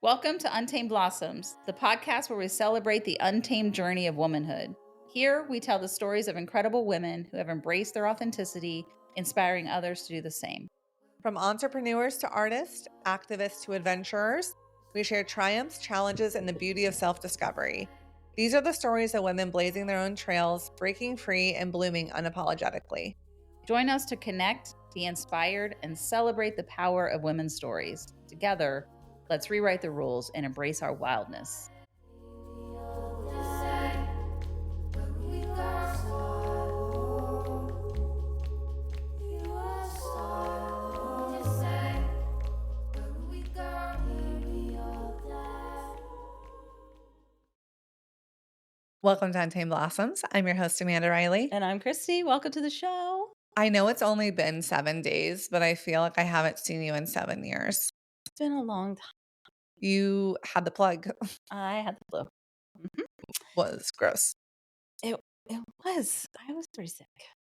Welcome to Untamed Blossoms, the podcast where we celebrate the untamed journey of womanhood. Here, we tell the stories of incredible women who have embraced their authenticity, inspiring others to do the same. From entrepreneurs to artists, activists to adventurers, we share triumphs, challenges, and the beauty of self-discovery. These are the stories of women blazing their own trails, breaking free, and blooming unapologetically. Join us to connect, be inspired, and celebrate the power of women's stories. Together, let's rewrite the rules and embrace our wildness. Welcome to Untamed Blossoms. I'm your host, Amanda Riley. And I'm Christy. Welcome to the show. I know it's only been 7 days, but I feel like I haven't seen you in 7 years. It's been a long time. You had the plug. I had the flu. Mm-hmm. Was gross. It was. I was pretty sick.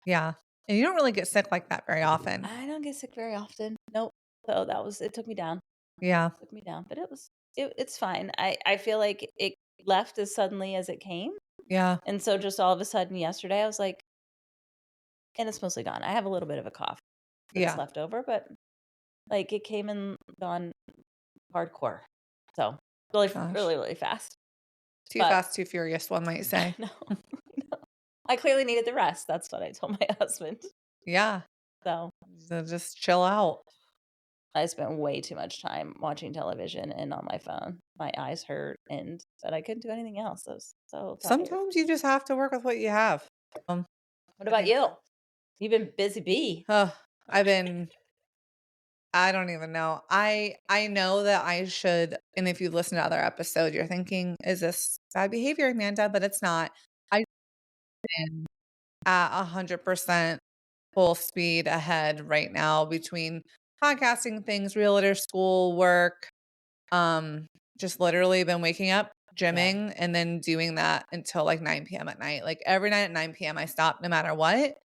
Yeah. And you don't really get sick like that very often. I don't get sick very often. Nope. So it took me down. Yeah. It took me down, but it's fine. I feel like it left as suddenly as it came. Yeah. And so just all of a sudden yesterday I was like, and it's mostly gone. I have a little bit of a cough that's left over, but like it came and gone hardcore. So really fast. Too fast, too furious, one might say. No. I clearly needed the rest. That's what I told my husband. Yeah. So just chill out. I spent way too much time watching television and on my phone. My eyes hurt, and but I couldn't do anything else. I was so tired. Sometimes you just have to work with what you have. What about you? You've been busy bee. I don't even know. I know that I should, and if you listen to other episodes, you're thinking, is this bad behavior, Amanda? But it's not. I've been at 100% full speed ahead right now between podcasting things, realtor school, work. Just literally been waking up, gymming, and then doing that until like 9 p.m. at night. Like every night at 9 p.m. I stop no matter what.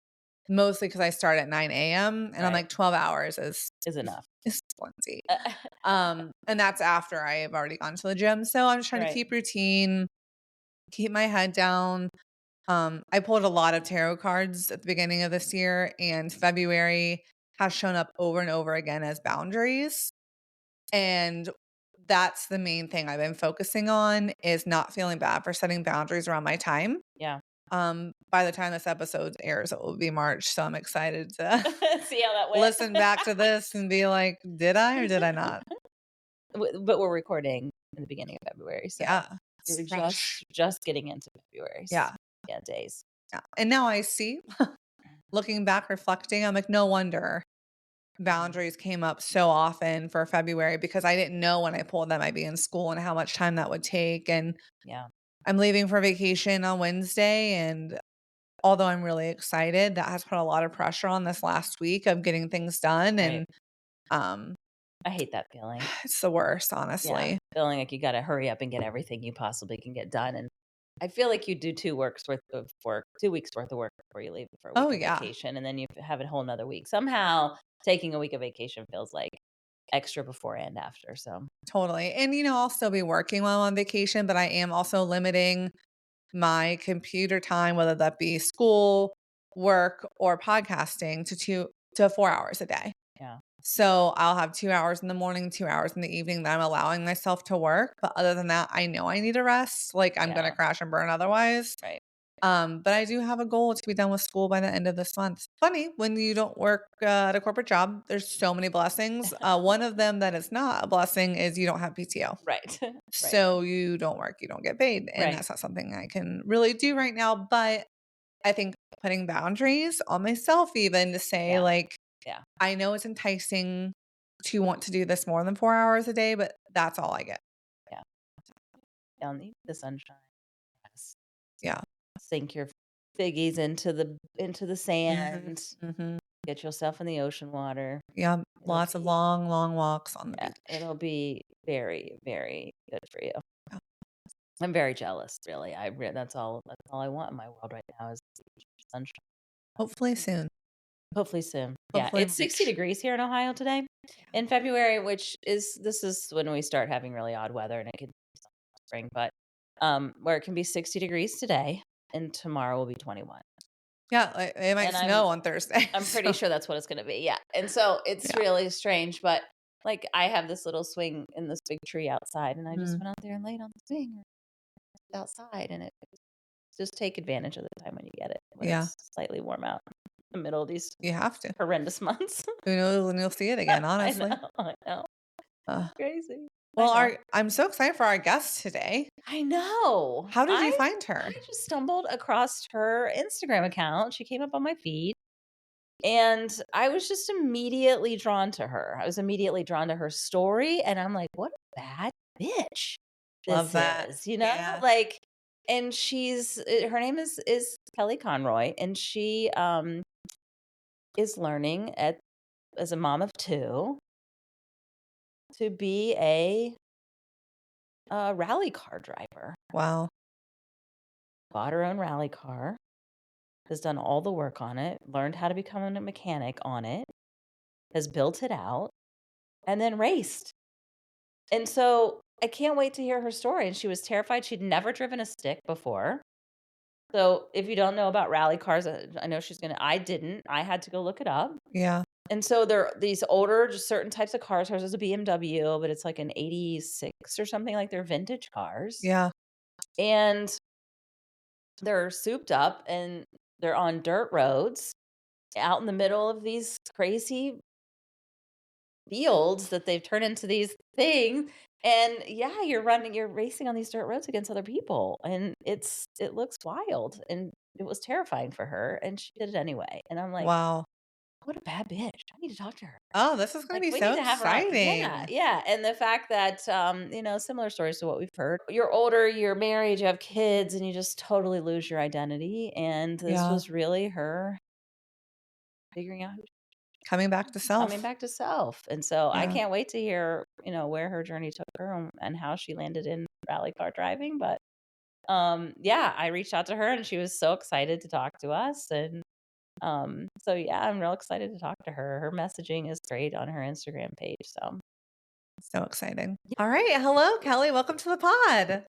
Mostly because I start at 9 a.m. and I'm like 12 hours is enough. Is plenty. And that's after I have already gone to the gym. So I'm just trying to keep routine, keep my head down. I pulled a lot of tarot cards at the beginning of this year, and February has shown up over and over again as boundaries. And that's the main thing I've been focusing on, is not feeling bad for setting boundaries around my time. Yeah. By the time this episode airs, it will be March. So I'm excited to see how that went. Listen back to this and be like, did I or did I not? But we're recording in the beginning of February. So yeah. You're just getting into February. So yeah, days. Yeah. And now I see, looking back, reflecting, I'm like, no wonder boundaries came up so often for February, because I didn't know when I pulled them I'd be in school and how much time that would take. And I'm leaving for vacation on Wednesday, and although I'm really excited, that has put a lot of pressure on this last week of getting things done. And I hate that feeling. It's the worst, honestly. Yeah, feeling like you got to hurry up and get everything you possibly can get done. And I feel like you do 2 weeks worth of work before you leave for a week of vacation. And then you have a whole nother week. Somehow taking a week of vacation feels like extra before and after. So totally. And, I'll still be working while I'm on vacation, but I am also limiting my computer time, whether that be school, work, or podcasting, to 4 hours a day. Yeah. So I'll have 2 hours in the morning, 2 hours in the evening that I'm allowing myself to work. But other than that, I know I need a rest. Like I'm going to crash and burn otherwise. Right. But I do have a goal to be done with school by the end of this month. Funny, when you don't work at a corporate job, there's so many blessings. One of them that is not a blessing is you don't have PTO. Right. So you don't work, you don't get paid. And that's not something I can really do right now. But I think putting boundaries on myself, even to say I know it's enticing to want to do this more than 4 hours a day, but that's all I get. Yeah. Y'all need the sunshine. Yes. Yeah. Sink your figgies into the sand. Mm-hmm. Get yourself in the ocean water. Yeah. Lots of long, long walks on the beach. It'll be very, very good for you. Yeah. I'm very jealous, really. That's all I want in my world right now is sunshine. Hopefully soon. Hopefully soon. Yeah, Hopefully it's 60 March. degrees here in Ohio today in February, which is this is when we start having really odd weather, and it can be spring, but where it can be 60 degrees today and tomorrow will be 21. Yeah, like, it might And snow on Thursday. I'm pretty So sure that's what it's going to be. Yeah. And so it's yeah. really strange, but like I have this little swing in this big tree outside, and I just Mm, went out there and laid on the swing outside, and it just take advantage of the time when you get it, when yeah, it's slightly warm out in the middle of these you have to. horrendous months. Who knows when you'll see it again, I know, honestly. I know. Uh, Crazy. I well, know. I'm so excited for our guest today. I know. How did you I find I her? just stumbled across her Instagram account. She came up on my feed, and I was just immediately drawn to her. I was immediately drawn to her story, and I'm like, "What a bad bitch Love this that. is," you know? Yeah. Like, and she's her name is Kelly Conroy, and she is learning at as a mom of 2 to be a rally car driver. Wow. Bought her own rally car, has done all the work on it, learned how to become a mechanic on it, has built it out, and then raced. And so I can't wait to hear her story. And she was terrified. She'd never driven a stick before. So if you don't know about rally cars, I know she's gonna. I didn't. I had to go look it up. Yeah. And so they're these older, just certain types of cars. Hers is a BMW, but it's like an '86 or something. Like they're vintage cars, Yeah. and they're souped up, and they're on dirt roads out in the middle of these crazy fields that they've turned into these things. And yeah, you're racing on these dirt roads against other people. And it looks wild. And it was terrifying for her. And she did it anyway. And I'm like, Wow. what a bad bitch. I need to talk to her. Oh, this is going Like, to be we so need to have her on. Yeah, exciting. yeah. And the fact that, similar stories to what we've heard. You're older, you're married, you have kids, and you just totally lose your identity. And this Yeah. was really her figuring out who Coming back to coming self. back to self. And so I Yeah. can't wait to hear, where her journey took her and how she landed in rally car driving. But yeah, I reached out to her and she was so excited to talk to us. And so yeah, I'm real excited to talk to her. Her messaging is great on her Instagram page. So So exciting. All right. Hello, Kelly. Welcome to the pod.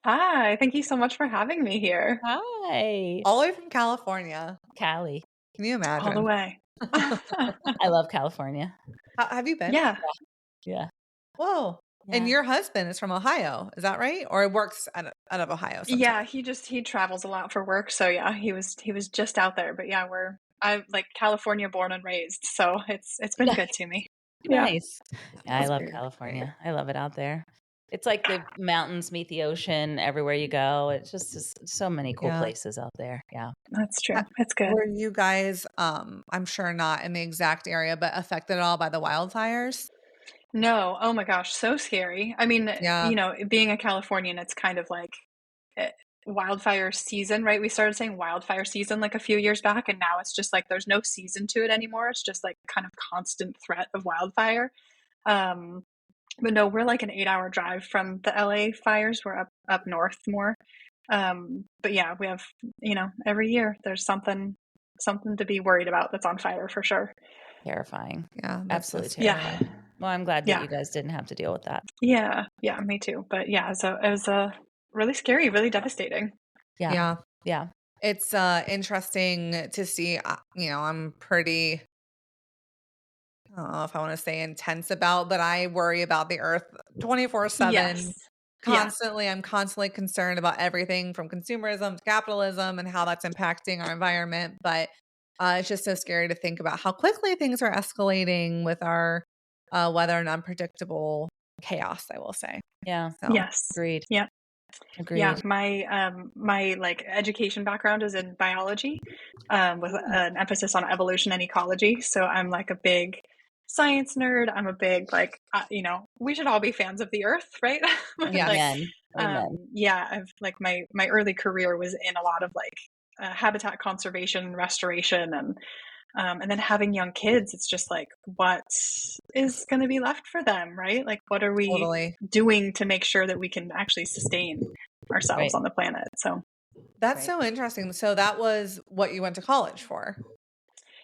Hi, thank you so much for having me here. hi. All the way from California. Cali. Can you All the imagine? way. I love California. Have you been? Yeah. Yeah. Whoa. And Yeah. your husband is from Ohio. Is that right? Or works out of Ohio Yeah, sometimes? he travels a lot for work. So yeah, he was just out there. But yeah, I'm like California born and raised. So it's been good to me. Yeah. Nice. Yeah, I That's love great. California. I love it out there. It's like the mountains meet the ocean everywhere you go. It's just so many cool Yeah. places out there. Yeah. That's true. It's good. Were you guys, I'm sure not in the exact area, but affected at all by the wildfires? No, oh my gosh, so scary. I mean, Yeah. being a Californian, it's kind of like eh, wildfire season, right? We started saying wildfire season like a few years back, and now it's just like there's no season to it anymore. It's just like kind of constant threat of wildfire. Um, but no, we're like an 8-hour drive from the LA fires. We're up north more. But yeah, we have, every year there's something to be worried about that's on fire for sure. Terrifying. Yeah. That's so Absolutely Yeah. scary. terrifying. Well, I'm glad that Yeah. you guys didn't have to deal with that. Yeah. Yeah, me too. But yeah, so it was really scary, really devastating. Yeah. Yeah. Yeah. It's interesting to see, I'm pretty, I don't know if I want to say intense about, but I worry about the earth 24/7. Yes. Yeah. Constantly, I'm constantly concerned about everything from consumerism to capitalism and how that's impacting our environment. But it's just so scary to think about how quickly things are escalating with our weather and unpredictable chaos, I will say. Yeah. So, Yes. Agreed. Yeah. Yeah. Agreed. My like education background is in biology, with an emphasis on evolution and ecology. So I'm like a big science nerd. I'm a big like we should all be fans of the earth, right? But like yes. Amen. Amen. yeah, I've like my early career was in a lot of like habitat conservation, restoration, and then having young kids, it's just like, what is going to be left for them, right? Like, what are we Totally. doing to make sure that we can actually sustain ourselves Right. on the planet? So That's Right. so interesting. So that was what you went to college for.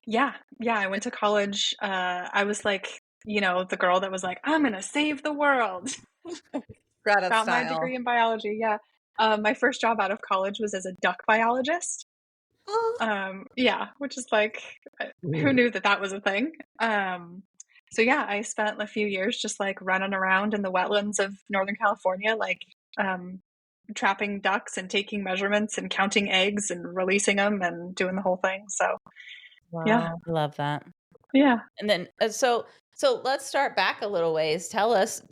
Yeah. Yeah. I went to college. I was like, the girl that was like, I'm going to save the world. Greta Got my degree style. in biology. Yeah. My first job out of college was as a duck biologist. Oh, Yeah, which is like, who knew that that was a thing? So yeah, I spent a few years just like running around in the wetlands of Northern California, like um, trapping ducks and taking measurements and counting eggs and releasing them and doing the whole thing. So yeah, wow. Love that. yeah, And then so let's start back a little ways. Tell us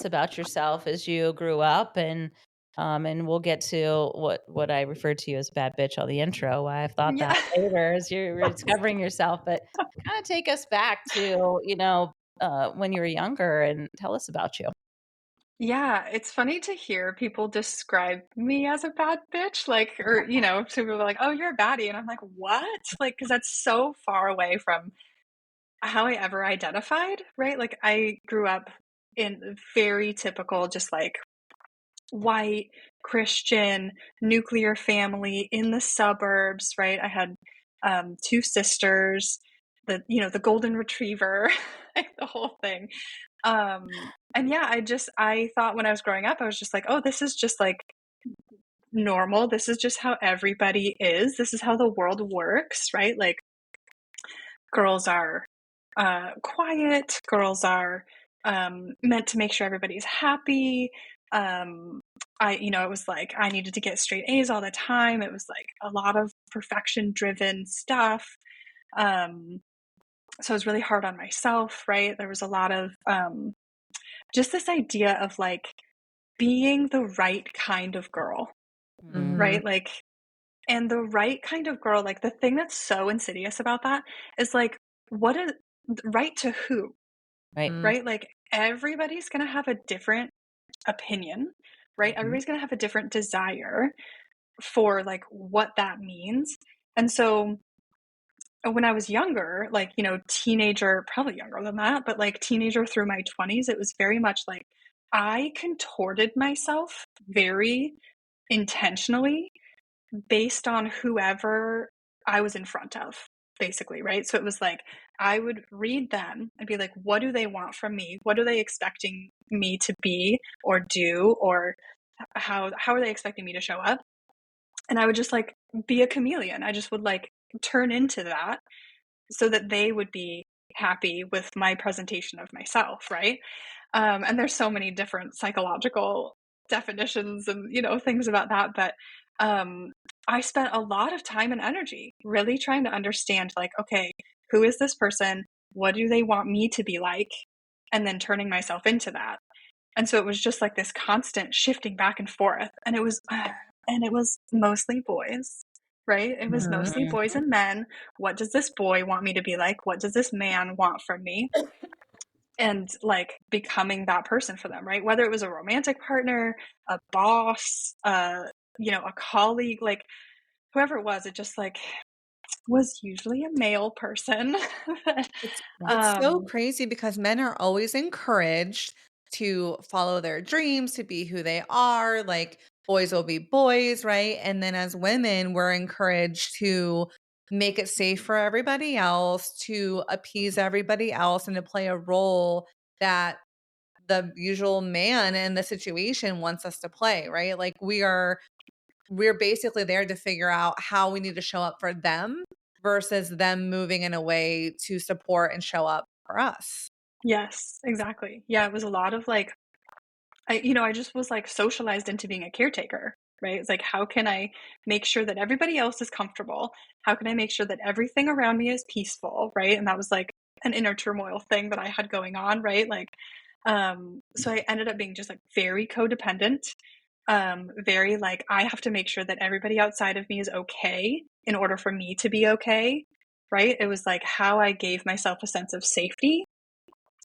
about yourself as you grew up, and we'll get to what I referred to you as bad bitch on the intro. Why I've thought yeah. that later as you're rediscovering yourself, but kind of take us back to, when you were younger and tell us about you. Yeah, it's funny to hear people describe me as a bad bitch, like, or, so people are like, oh, you're a baddie. And I'm like, what? Like, because that's so far away from how I ever identified, right? Like, I grew up in very typical, just like white, Christian, nuclear family in the suburbs, right? I had two sisters, the golden retriever, like the whole thing. And yeah, I thought when I was growing up, I was just like, oh, this is just like normal. This is just how everybody is. This is how the world works, right? Like girls are quiet, girls are meant to make sure everybody's happy. It was like I needed to get straight A's all the time. It was like a lot of perfection driven stuff. Um, so I was really hard on myself, right? There was a lot of just this idea of like being the right kind of girl, Mhm. Mhm. right? Like, and the right kind of girl, like the thing that's so insidious about that is like, what is right to who, Right. Mm, right? Like, everybody's going to have a different opinion, right? Mhm. Everybody's going to have a different desire for like what that means. And so when I was younger, like, teenager, probably younger than that, but like teenager through my 20s, it was very much like I contorted myself very intentionally based on whoever I was in front of, basically, right? So it was like I would read them and be like, what do they want from me? What are they expecting me to be or do? Or how are they expecting me to show up? And I would just like be a chameleon. I just would like turn into that so that they would be happy with my presentation of myself, right? And there's so many different psychological definitions and things about that, but um, I spent a lot of time and energy really trying to understand, like, okay, who is this person? What do they want me to be like? And then turning myself into that. And so it was just like this constant shifting back and forth, and it was mostly boys, right? It was mostly mhm. boys and men. What does this boy want me to be like? What does this man want from me? And like becoming that person for them, right? Whether it was a romantic partner, a boss, a colleague, like whoever it was, it just like was usually a male person. It's so um crazy because men are always encouraged to follow their dreams, to be who they are, like, boys will be boys, right? And then as women, we're encouraged to make it safe for everybody else, to appease everybody else, and to play a role that the usual man in the situation wants us to play, right? Like, we're basically there to figure out how we need to show up for them versus them moving in a way to support and show up for us. yes, exactly. Yeah, it was a lot of like I just was like socialized into being a caretaker, right? It's like, how can I make sure that everybody else is comfortable? How can I make sure that everything around me is peaceful, right? And that was like an inner turmoil thing that I had going on, right? Like, so I ended up being just like very codependent, very like, I have to make sure that everybody outside of me is okay in order for me to be okay, right? It was like how I gave myself a sense of safety.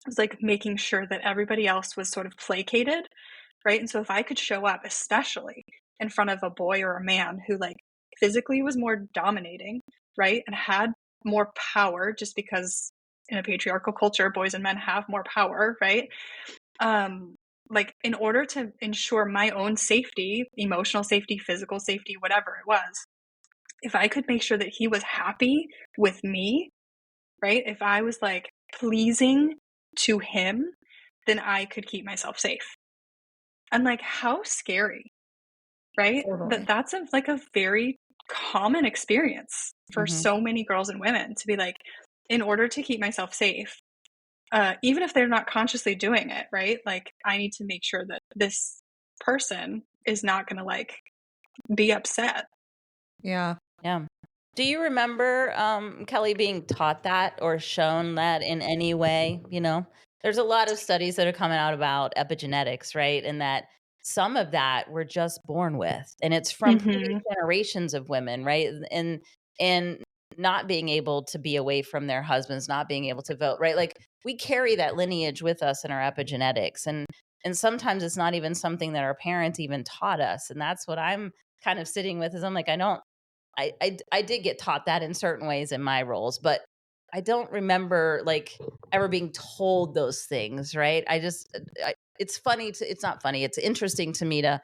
It was like making sure that everybody else was sort of placated, right? And so if I could show up, especially in front of a boy or a man who like physically was more dominating, right? And had more power just because in a patriarchal culture, boys and men have more power, right? Like in order to ensure my own safety, emotional safety, physical safety, whatever it was, if I could make sure that he was happy with me, right? If I was like pleasing to him, then I could keep myself safe. And like, how scary, right? Totally. That's like a very common experience for Mhm. so many girls and women to be like, in order to keep myself safe, even if they're not consciously doing it, right? Like, I need to make sure that this person is not going to like be upset. Yeah. Yeah. Do you remember, Kelly, being taught that or shown that in any way? There's a lot of studies that are coming out about epigenetics, right? And that some of that we're just born with, and it's from previous Mm-hmm. generations of women, right? And not being able to be away from their husbands, not being able to vote, right? Like we carry that lineage with us in our epigenetics, and sometimes it's not even something that our parents even taught us, and that's what I'm kind of sitting with. Is I'm like, I did get taught that in certain ways in my roles, but I don't remember like ever being told those things, right? It's funny it's not funny. It's interesting to me to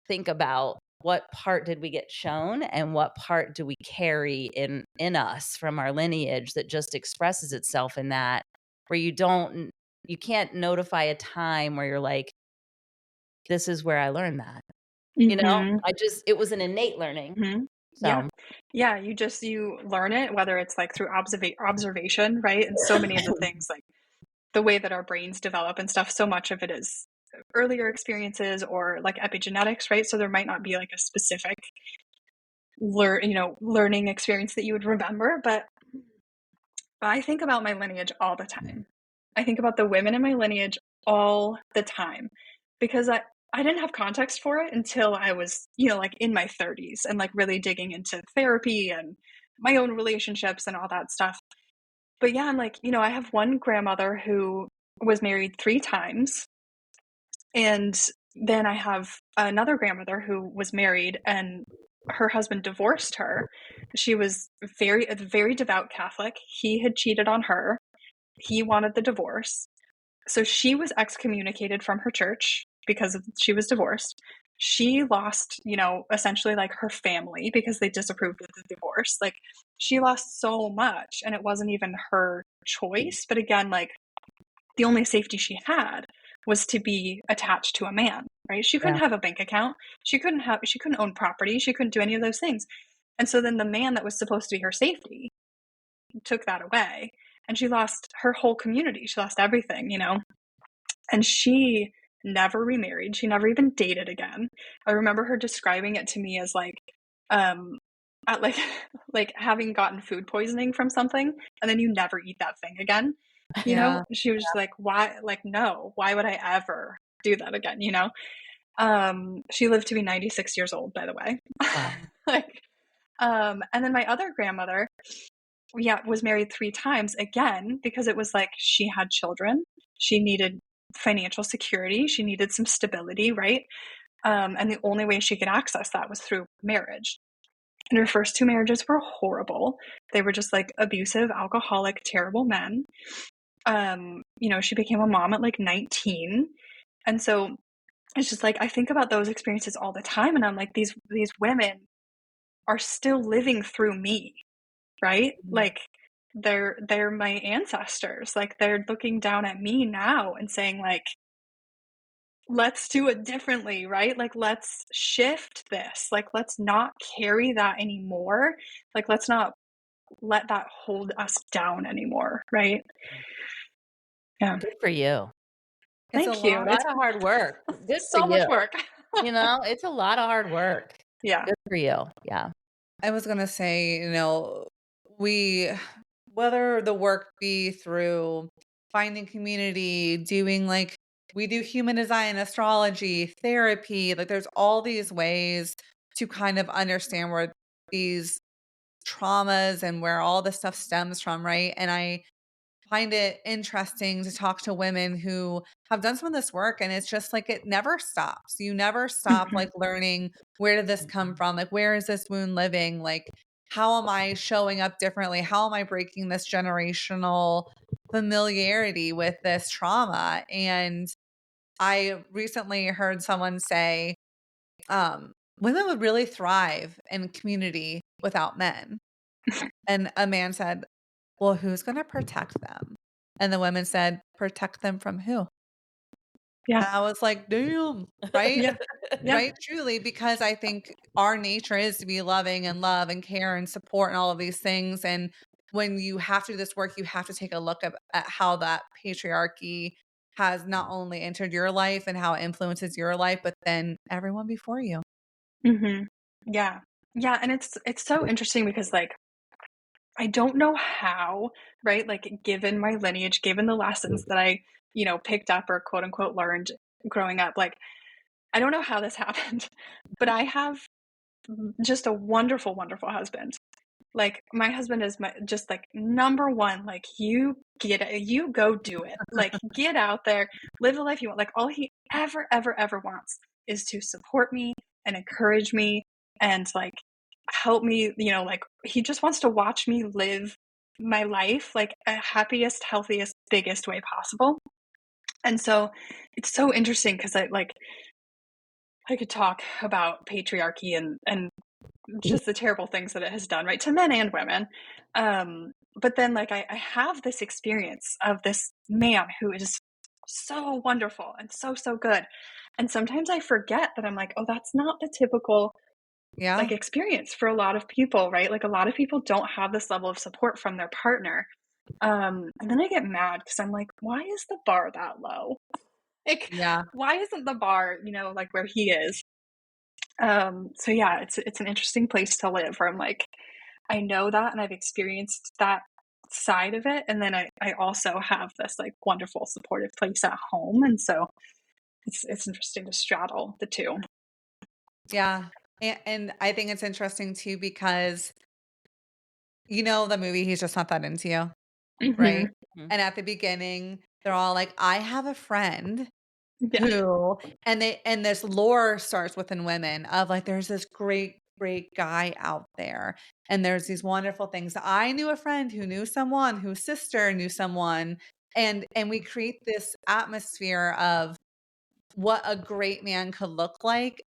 think about what part did we get shown and what part do we carry in us from our lineage that just expresses itself in that, where you can't notify a time where you're like, this is where I learned that. Mm-hmm. It was an innate learning. Mm-hmm. Yeah. So, Yeah. You learn it, whether it's like through observation, right? And so many of the things, like the way that our brains develop and stuff, so much of it is earlier experiences or like epigenetics, right? So there might not be like a specific learning experience that you would remember, but I think about my lineage all the time. I think about the women in my lineage all the time because I didn't have context for it until I was, like in my 30s and like really digging into therapy and my own relationships and all that stuff. But yeah, I'm like, I have one grandmother who was married 3 times. And then I have another grandmother who was married and her husband divorced her. She was a very devout Catholic. He had cheated on her. He wanted the divorce. So she was excommunicated from her church because she was divorced. She lost, essentially like her family because they disapproved of the divorce. Like she lost so much and it wasn't even her choice. But again, like the only safety she had was to be attached to a man, right? She couldn't yeah. have a bank account. She couldn't own property. She couldn't do any of those things. And so then the man that was supposed to be her safety took that away and she lost her whole community. She lost everything, and she never remarried. She never even dated again. I remember her describing it to me as like, at like, like having gotten food poisoning from something and then you never eat that thing again. Yeah. She was like, why? Like, no, why would I ever do that again? She lived to be 96 years old, by the way. Wow. Like, and then my other grandmother, yeah, was married 3 times again because it was like she had children. She needed financial security. She needed some stability, right? And the only way she could access that was through marriage. And her first 2 marriages were horrible. They were just like abusive, alcoholic, terrible men. She became a mom at like 19. And so it's just like I think about those experiences all the time and I'm like, these women are still living through me, right? Mhm. Like they're my ancestors. Like they're looking down at me now and saying like, let's do it differently, right? Like let's shift this. Like let's not carry that anymore. Like let's not let that hold us down anymore, right? Yeah. Good for you. It's a Thank you. A lot. lot It's of hard work. Good for so much you. work. It's a lot of hard work. Yeah. Good for you. Yeah. I was gonna say, we whether the work be through finding community, doing like we do human design, astrology, therapy, like there's all these ways to kind of understand where these traumas and where all this stuff stems from, right? And I find it interesting to talk to women who have done some of this work and it's just like it never stops. You never stop Mhm. like learning where did this come from? Like where is this wound living? Like how am I showing up differently? How am I breaking this generational familiarity with this trauma? And I recently heard someone say women would really thrive in community without men. And a man said, well, who's going to protect them? And the women said, protect them from who? Yeah. And I was like, damn, right? Yeah. Yeah. Right? Truly, because I think our nature is to be loving and love and care and support and all of these things. And when you have to do this work, you have to take a look at how that patriarchy has not only entered your life and how it influences your life, but then everyone before you. Mhm. Yeah. Yeah, and it's so interesting because, like, I don't know how, right? Like, given my lineage, given the lessons that I, picked up or quote unquote learned growing up, like, I don't know how this happened, but I have just a wonderful, wonderful husband. Like, my husband is my just like number one, like, you get it, you go do it. Like, get out there, live the life you want. Like, all he ever, ever, ever wants is to support me and encourage me and like help me, like he just wants to watch me live my life like a happiest, healthiest, biggest way possible. And so it's so interesting because I could talk about patriarchy and just the terrible things that it has done, right, to men and women. But then, like, I have this experience of this man who is so wonderful and so, so good. And sometimes I forget that I'm like, oh, that's not the typical like Yeah. experience for a lot of people, right? Like a lot of people don't have this level of support from their partner. And then I get mad because I'm like, why is the bar that low? Like, Yeah. why isn't the bar, like where he is? So yeah, it's an interesting place to live where I'm like, I know that and I've experienced that side of it. And then I also have this like wonderful supportive place at home. And so it's interesting to straddle the two. Yeah. And I think it's interesting too because the movie He's Just Not That Into You, Hmm. right? And at the beginning, they're all like, I have a friend Yeah. who and this lore starts within women of like there's this great, great guy out there. And there's these wonderful things. I knew a friend who knew someone whose sister knew someone. And we create this atmosphere of what a great man could look like.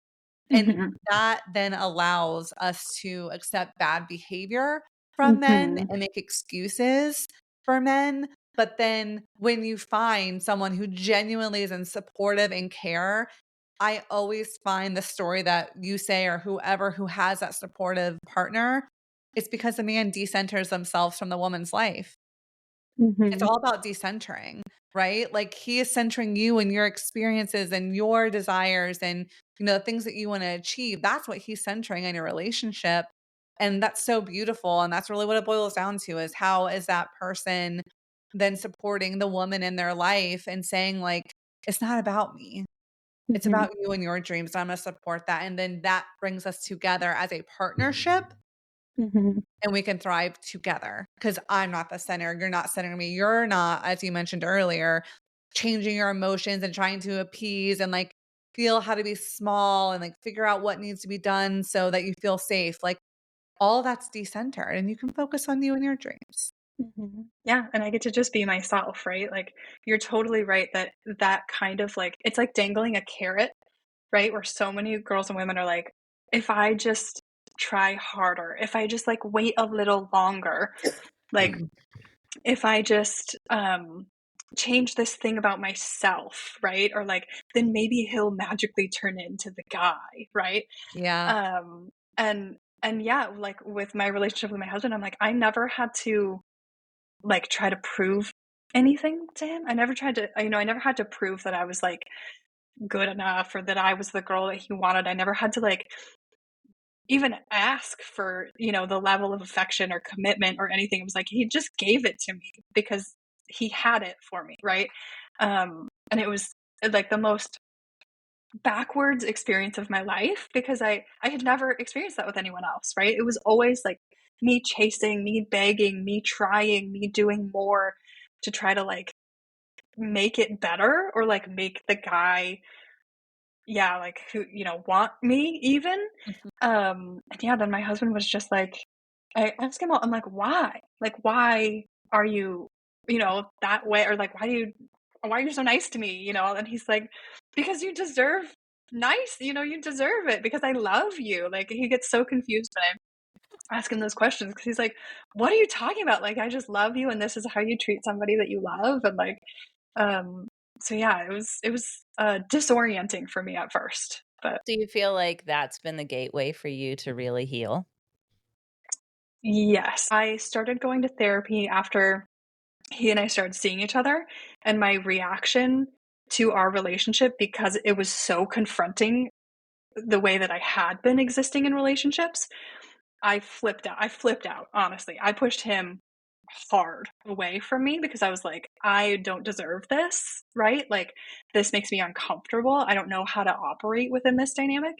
And Hmm. that then allows us to accept bad behavior from men Hmm. and make excuses for men. But then when you find someone who genuinely is in supportive and care, I always find the story that you say or whoever who has that supportive partner, it's because the man decenters themselves from the woman's life. It's Hmm. all about decentering, right? Like he is centering you and your experiences and your desires and things that you want to achieve. That's what he's centering in your relationship. And that's so beautiful. And that's really what it boils down to is how is that person then supporting the woman in their life and saying, like, it's not about me. It's Hmm. about you and your dreams. I'm going to support that. And then that brings us together as a partnership Hmm. and we can thrive together because I'm not the center. You're not centering me. You're not, as you mentioned earlier, changing your emotions and trying to appease and like feel how to be small and like figure out what needs to be done so that you feel safe. Like all that's decentered and you can focus on you and your dreams. Hmm. Yeah, and I get to just be myself, right? Like you're totally right that that kind of like it's like dangling a carrot, right? Where so many girls and women are like, if I just try harder, if I just like wait a little longer, like if I just change this thing about myself, right? Or like then maybe he'll magically turn into the guy, right? Yeah. And yeah, like with my relationship with my husband, I'm like I never had to like try to prove anything to him. I never tried to, I never had to prove that I was like good enough or that I was the girl that he wanted. I never had to like even ask for, the level of affection or commitment or anything. It was like he just gave it to me because he had it for me, right? And it was like the most backwards experience of my life because I had never experienced that with anyone else, right? It was always like me chasing, me begging, me trying, me doing more to try to like make it better or like make the guy yeah, like who, want me even. And yeah, then my husband was just like I asked him I'm like, why? Like why are you, that way or like why are you so nice to me, And he's like, because you deserve nice, you deserve it because I love you. Like he gets so confused when ask him those questions because he's like, what are you talking about? Like, I just love you and this is how you treat somebody that you love. And like, so yeah, it was disorienting for me at first. But do you feel like that's been the gateway for you to really heal? yes, I started going to therapy after he and I started seeing each other, and my reaction to our relationship, because it was so confronting the way that I had been existing in relationships, I flipped out. I flipped out, honestly. I pushed him hard away from me because I was like, I don't deserve this, right? Like, this makes me uncomfortable. I don't know how to operate within this dynamic.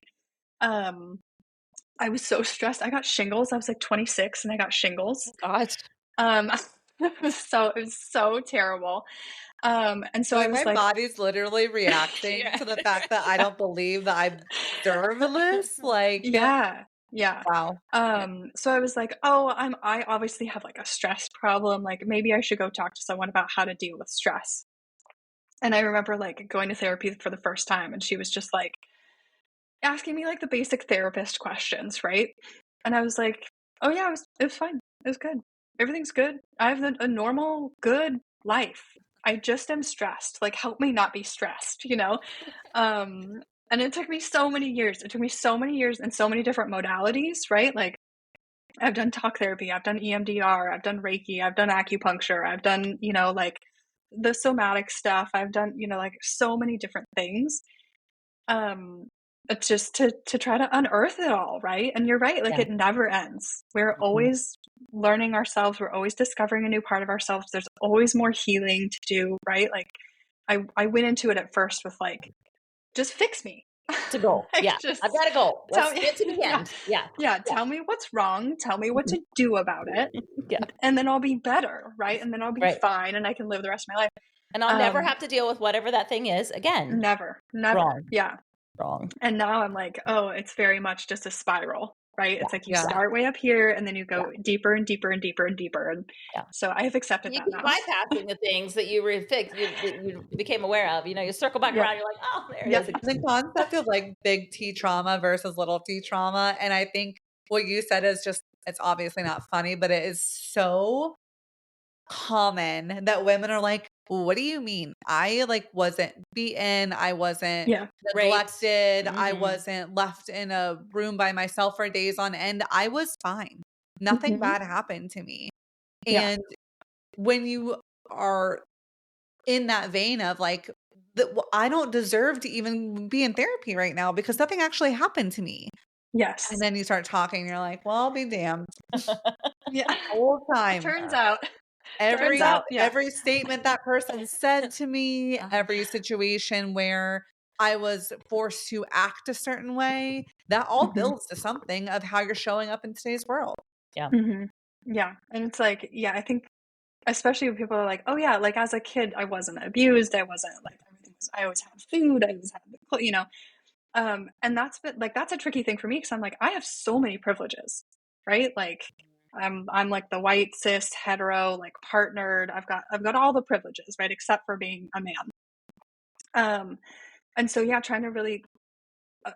I was so stressed. I got shingles. I was like 26 and I got shingles. Gosh. It was so terrible. And so I Like, was my like, body's literally reacting Yeah. to the fact that I don't believe that I deserve this. Like, yeah, yeah. wow. So I was like, oh, I obviously have like a stress problem. Like maybe I should go talk to someone about how to deal with stress. And I remember like going to therapy for the first time, and she was just like asking me like the basic therapist questions, right? And I was like, oh yeah, it was fine. It was good. Everything's good. I have a normal, good life. I just am stressed. Like, help me not be stressed, you know? And it took me so many years. It took me so many years and so many different modalities, right? Like, I've done talk therapy, I've done EMDR, I've done Reiki, I've done acupuncture, I've done, like the somatic stuff. I've done, like so many different things. Um, just to try to unearth it all, right? And you're right, like Yeah. it never ends. We're always learning ourselves, we're always discovering a new part of ourselves. There's always more healing to do, right? Like I went into it at first with like, just fix me. It's a goal. Like, Yeah. just I've got a goal. tell Let's me, get to the yeah, end. Yeah. yeah. Tell me what's wrong. Tell me what to do about it, Yeah. and then I'll be better, right? And then I'll be Right. fine, and I can live the rest of my life. And I'll never have to deal with whatever that thing is again. Never. Wrong. Yeah. Wrong. And now I'm like, oh, it's very much just a spiral, right? It's like you Yeah. start way up here and then you go deeper and deeper and deeper and deeper. And Yeah. so I have accepted You that keep now. bypassing the things that you became aware of. You circle back Yep. around, you're like, oh, there it Yep. is again. The concept of like big T trauma versus little T trauma. And I think what you said is just, it's obviously not funny, but it is so common that women are like, what do you mean? I like wasn't beaten. I wasn't Yeah. neglected. I Mhm. wasn't left in a room by myself for days on end. I was fine. Nothing Mhm. bad happened to me. Yeah. And when you are in that vein of like, I don't deserve to even be in therapy right now because nothing actually happened to me. Yes. And then you start talking, you're like, well, I'll be damned. Yeah. Whole time. Turns out. Every statement that person said to me, every situation where I was forced to act a certain way, that all builds to something of how you're showing up in today's world. Yeah. Yeah. And it's like, yeah, I think especially when people are like, oh yeah, like as a kid, I wasn't abused. I wasn't like I always had food. I always had and that's a tricky thing for me because I'm like, I have so many privileges, right? Like I'm like the white cis hetero, like partnered. I've got all the privileges, right? Except for being a man. And so yeah, trying to really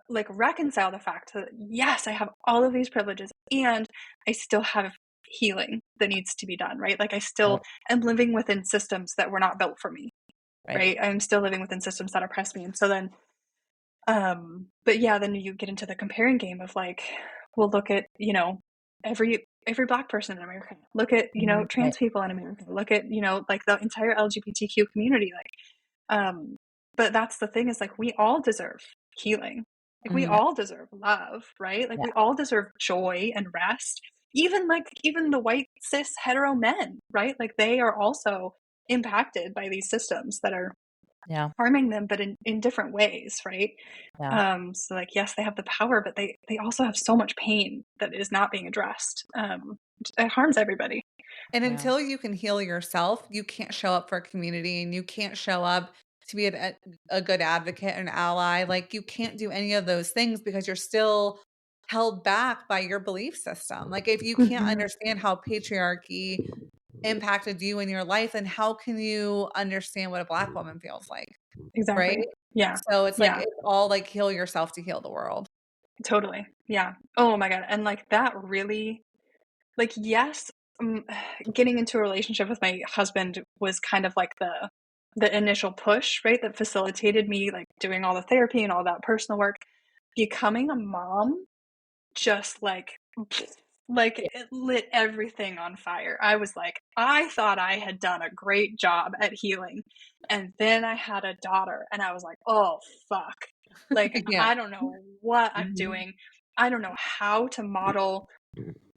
like reconcile the fact that yes, I have all of these privileges and I still have healing that needs to be done, right? Like I still am living within systems that were not built for me, right? I'm still living within systems that oppress me. And so then but yeah, then you get into the comparing game of like, well, look at, every black person in America. Look at, trans people in America. Look at, like the entire LGBTQ community. Like, but that's the thing is like we all deserve healing. Like we all deserve love, right? Like we all deserve joy and rest. Even the white cis hetero men, right? Like they are also impacted by these systems that are harming them, but in different ways, right? So like, yes, they have the power, but they also have so much pain that is not being addressed. It harms everybody. And until you can heal yourself, you can't show up for a community and you can't show up to be a good advocate and ally. Like you can't do any of those things because you're still held back by your belief system. Like if you can't understand how patriarchy impacted you in your life, then how can you understand what a Black woman feels like? Exactly. Right? Yeah. So it's like, Yeah. it's all like heal yourself to heal the world. Totally. Yeah. Oh my God. And like that really, like, yes, getting into a relationship with my husband was kind of like the initial push, right? That facilitated me like doing all the therapy and all that personal work. Becoming a mom just like it lit everything on fire. I was like, I thought I had done a great job at healing. And then I had a daughter and I was like, oh fuck. Like Yeah. I don't know what I'm doing. I don't know how to model,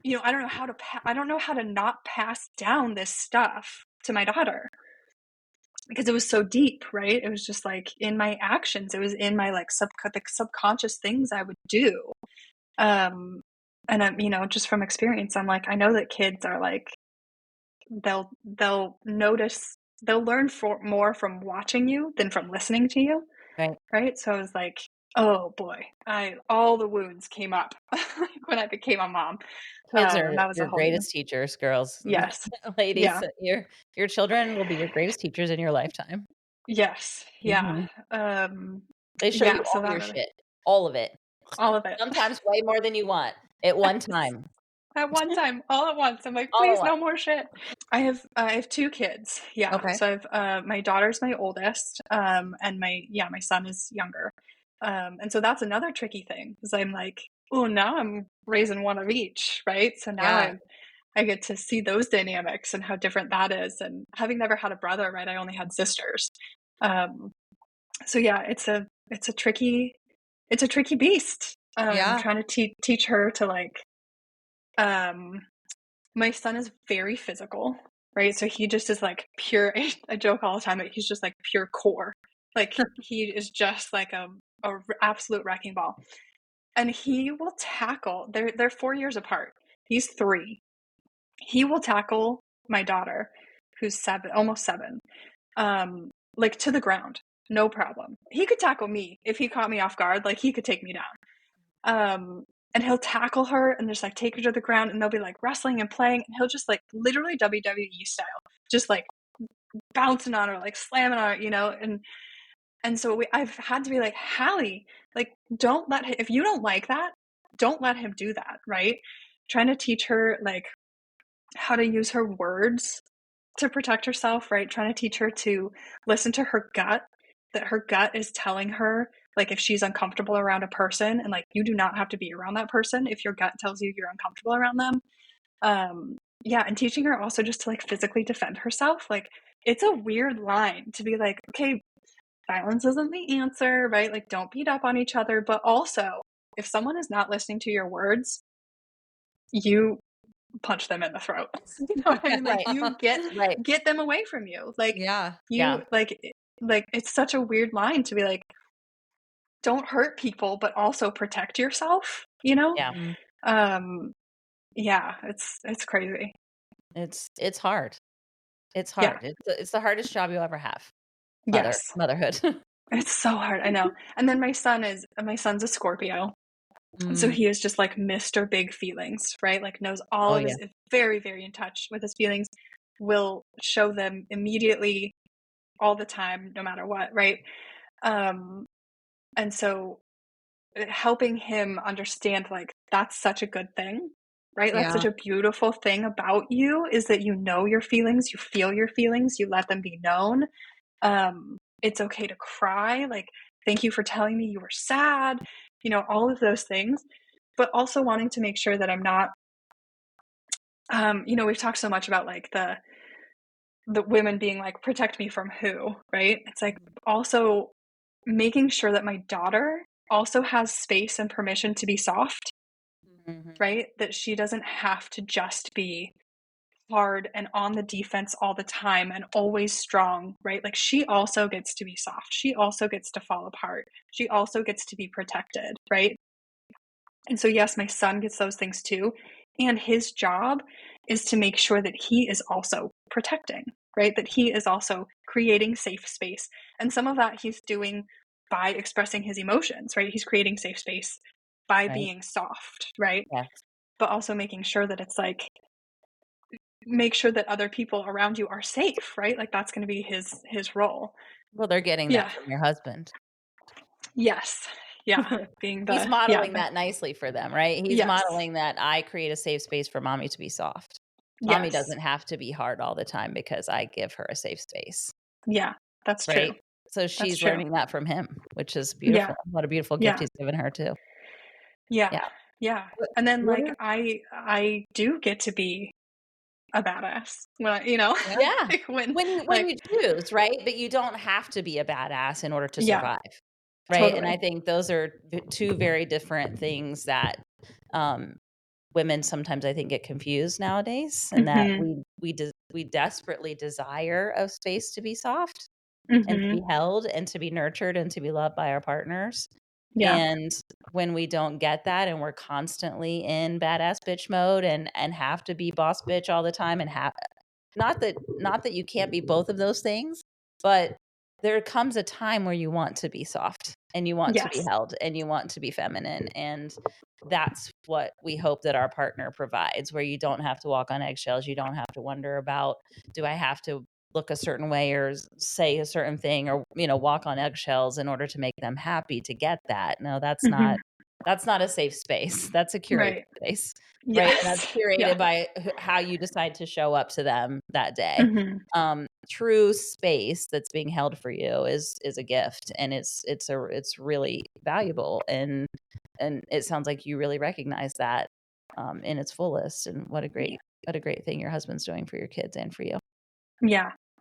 I don't know how to I don't know how to not pass down this stuff to my daughter because it was so deep, right? It was just like in my actions. It was in my like subconscious things I would do. And I'm, just from experience, I'm like, I know that kids are like, they'll notice, they'll learn more from watching you than from listening to you. Right. Right. So I was like, oh boy, all the wounds came up when I became a mom. Kids are That was your greatest teachers, girls. Yes. Ladies, Yeah. your children will be your greatest teachers in your lifetime. Yes. Yeah. They show you So all that your really, shit. All of it. all of it. Sometimes way more than you want at one time. At one time, all at once. I'm like, All at please, once. no more shit. I have two kids. Yeah. Okay. So I've my daughter's my oldest, and my son is younger. And so that's another tricky thing because I'm like, oh, now I'm raising one of each, right? So now I get to see those dynamics and how different that is. And having never had a brother, right? I only had sisters. So yeah, it's a tricky beast. Trying to teach her to like. My son is very physical, right? So he just is like pure. I joke all the time, but he's just like pure core. Like he is just like a absolute wrecking ball, and he will tackle. They're 4 years apart. He's 3. He will tackle my daughter, who's 7, almost 7, like to the ground, no problem. He could tackle me if he caught me off guard. Like he could take me down. And he'll tackle her and just like take her to the ground and they'll be like wrestling and playing and he'll just like literally WWE style, just like bouncing on her, like slamming on her, and so I've had to be like, Hallie, like don't let him, if you don't like that, don't let him do that, right? Trying to teach her like how to use her words to protect herself, right? Trying to teach her to listen to her gut, that her gut is telling her like if she's uncomfortable around a person and like you do not have to be around that person if your gut tells you you're uncomfortable around them. And teaching her also just to like physically defend herself. Like it's a weird line to be like, okay, violence isn't the answer, right? Like don't beat up on each other, but also if someone is not listening to your words, you punch them in the throat. You know what I mean? Like you get them away from you. Like like it's such a weird line to be like, don't hurt people, but also protect yourself, Yeah. It's crazy. It's hard. It's hard. Yeah. It's the hardest job you'll ever have. Yes. Motherhood. It's so hard. I know. And then my son's a Scorpio. So he is just like Mr. Big Feelings, right? Like knows all of his, is very, very in touch with his feelings, will show them immediately all the time, no matter what, right? And so helping him understand like that's such a good thing, right? That's such a beautiful thing about you is that you know your feelings, you feel your feelings, you let them be known. It's okay to cry. Like, thank you for telling me you were sad, all of those things, but also wanting to make sure that I'm not, we've talked so much about like the women being like, protect me from who, right? It's like also making sure that my daughter also has space and permission to be soft, right? That she doesn't have to just be hard and on the defense all the time and always strong, right? Like she also gets to be soft. She also gets to fall apart. She also gets to be protected, right? And so, yes, my son gets those things too. And his job is to make sure that he is also protecting, right? That he is also creating safe space. And some of that he's doing by expressing his emotions, right? He's creating safe space by being soft, right? Yes. But also making sure that it's like, make sure that other people around you are safe, right? Like that's going to be his role. Well, they're getting that from your husband. Yes. Being He's modeling that nicely for them, right? He's modeling that I create a safe space for mommy to be soft. Mommy doesn't have to be hard all the time because I give her a safe space. Yeah, that's right? true. So she's true. learning that from him, which is beautiful. What a beautiful gift he's given her too. Yeah. And then like I do get to be a badass when I, like when you choose, right? But you don't have to be a badass in order to survive. Right. Totally. And I think those are two very different things that women sometimes I think get confused nowadays, and that we desperately desire a space to be soft and to be held and to be nurtured and to be loved by our partners. And when we don't get that and we're constantly in badass bitch mode and have to be boss bitch all the time and have not that you can't be both of those things, but there comes a time where you want to be soft and you want to be held and you want to be feminine. And that's what we hope that our partner provides, where you don't have to walk on eggshells. You don't have to wonder about, do I have to look a certain way or say a certain thing or, walk on eggshells in order to make them happy to get that. No, that's not a safe space. That's a curated space. Right. And that's curated by how you decide to show up to them that day. True space that's being held for you is a gift, and it's really valuable. And it sounds like you really recognize that in its fullest. And what a great thing your husband's doing for your kids and for you.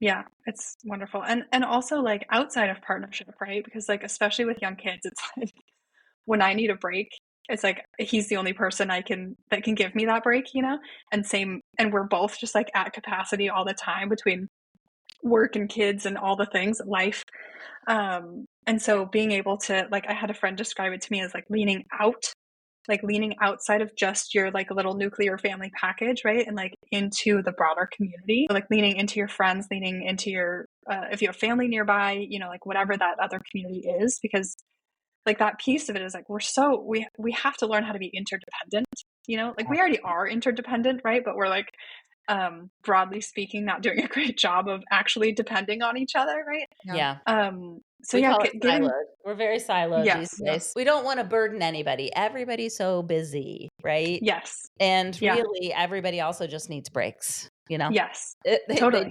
Yeah, it's wonderful. And also like outside of partnership, right? Because like, especially with young kids, it's like when I need a break, it's like he's the only person that can give me that break, and we're both just like at capacity all the time between work and kids and all the things, life. And so being able to, like, I had a friend describe it to me as like leaning outside of just your like little nuclear family package, right? And like into the broader community, like leaning into your friends, leaning into your, if you have family nearby, like whatever that other community is, because like that piece of it is like, we have to learn how to be interdependent, like we already are interdependent, right? But we're like, broadly speaking, not doing a great job of actually depending on each other, right? So we call it siloed. We're very siloed these days. We don't want to burden anybody. Everybody's so busy, right? And really, everybody also just needs breaks. They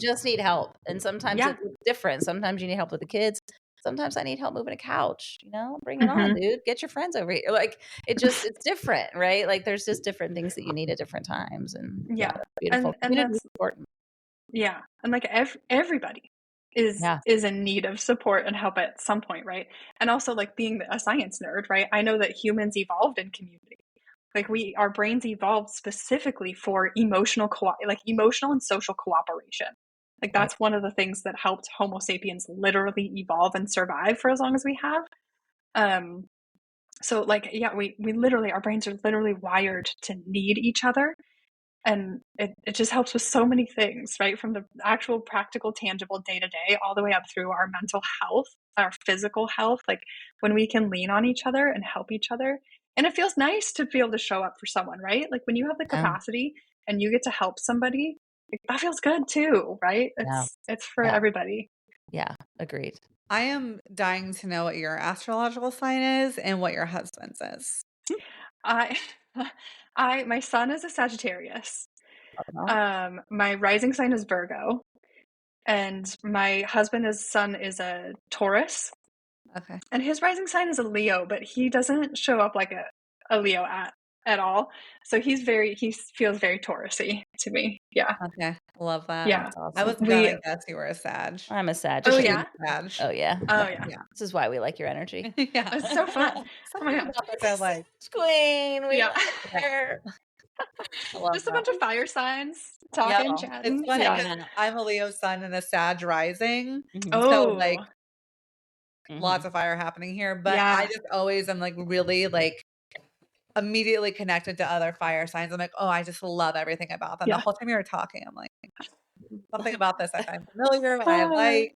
just need help, and sometimes it's different. Sometimes you need help with the kids. Sometimes I need help moving a couch, bring it on, dude. Get your friends over here. Like it's different, right? Like there's just different things that you need at different times. And beautiful. And that's important. Yeah. And like everybody is in need of support and help at some point, right? And also like being a science nerd, right? I know that humans evolved in community. Like our brains evolved specifically for emotional and social cooperation. Like that's one of the things that helped Homo sapiens literally evolve and survive for as long as we have. So like, we literally, our brains are literally wired to need each other. And it just helps with so many things, right? From the actual practical, tangible day to day, all the way up through our mental health, our physical health, like when we can lean on each other and help each other. And it feels nice to be able to show up for someone, right? Like when you have the capacity and you get to help somebody, like, that feels good too, right? It's for everybody. Yeah, agreed. I am dying to know what your astrological sign is and what your husband's is. My son is a Sagittarius. My rising sign is Virgo, and my husband's sun is a Taurus. Okay. And his rising sign is a Leo, but he doesn't show up like a Leo at all. So he feels very Taurus-y to me. Yeah. Okay. Love that. Yeah. Awesome. I was gonna guess you were a Sag. I'm a Sag. Oh yeah. Sag. Oh yeah. Oh yeah. This is why we like your energy. Yeah. It's so fun. Oh my God. So like Queen. We love her. Just a bunch of fire signs talking, chatting. It's funny because I'm a Leo sun and a Sag rising. Oh, so like lots of fire happening here. But I just always am like really like immediately connected to other fire signs. I'm like, oh, I just love everything about them. The whole time you were talking, I'm like, something about this I find familiar and I like.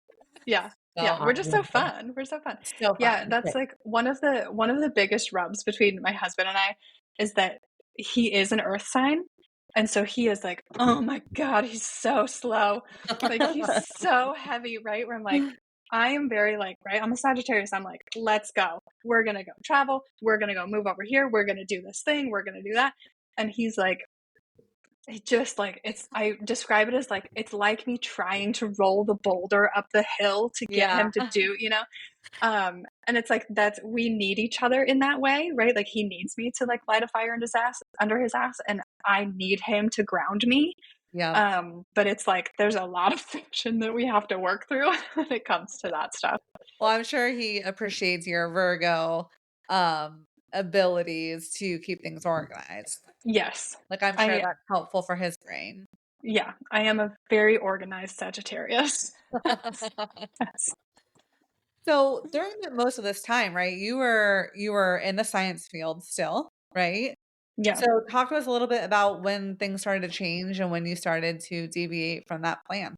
We're just so fun. We're so fun. So fun. Yeah, that's like one of the biggest rubs between my husband and I is that he is an earth sign. And so he is like, oh my God, he's so slow. Like he's so heavy, right? Where I'm like, I am very like, right, I'm a Sagittarius. I'm like, let's go. We're going to go travel. We're going to go move over here. We're going to do this thing. We're going to do that. And he's like, it just like, I describe it as like, it's like me trying to roll the boulder up the hill to get him to do, and it's like, we need each other in that way, right? Like he needs me to like light a fire under his ass, and I need him to ground me. Yeah. But it's like, there's a lot of friction that we have to work through when it comes to that stuff. Well, I'm sure he appreciates your Virgo abilities to keep things organized. Yes. Like I'm sure that's helpful for his brain. Yeah, I am a very organized Sagittarius. Yes. So during most of this time, right, you were in the science field still, right? Yeah. So talk to us a little bit about when things started to change and when you started to deviate from that plan.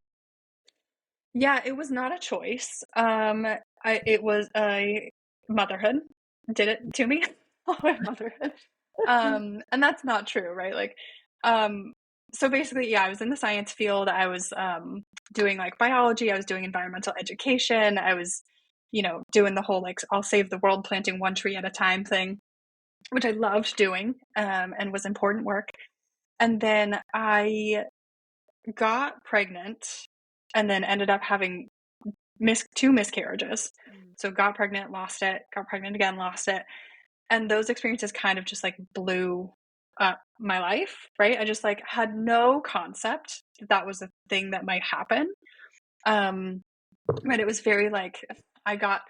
Yeah, it was not a choice. It was a motherhood did it to me. Motherhood. And that's not true, right? Like, so basically, yeah, I was in the science field. I was doing like biology. I was doing environmental education. I was, doing the whole like I'll save the world planting one tree at a time thing, which I loved doing, and was important work. And then I got pregnant, and then ended up having two miscarriages. So got pregnant, lost it, got pregnant again, lost it. And those experiences kind of just like blew up my life, right? I just like had no concept that was a thing that might happen. But it was very like, I got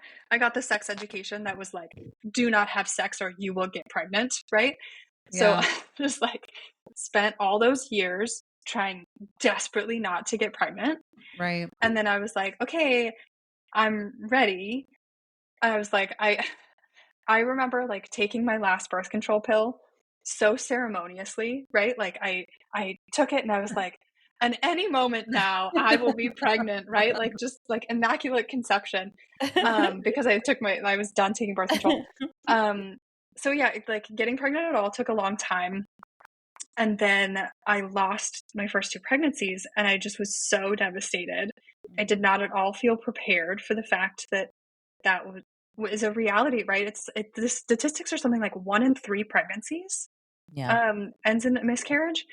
the sex education that was like, do not have sex or you will get pregnant, right? So Yeah. I just like spent all those years trying desperately not to get pregnant. Right. And then I was like, okay, I'm ready. I was like, I remember like taking my last birth control pill so ceremoniously, right? Like I took it and I was like, and any moment now I will be pregnant, right? Like just like immaculate conception. Because I was done taking birth control. So yeah, like getting pregnant at all took a long time. And then I lost my first two pregnancies and I just was so devastated. I did not at all feel prepared for the fact that that was a reality, right? The statistics are something like 1 in 3 pregnancies ends in a miscarriage.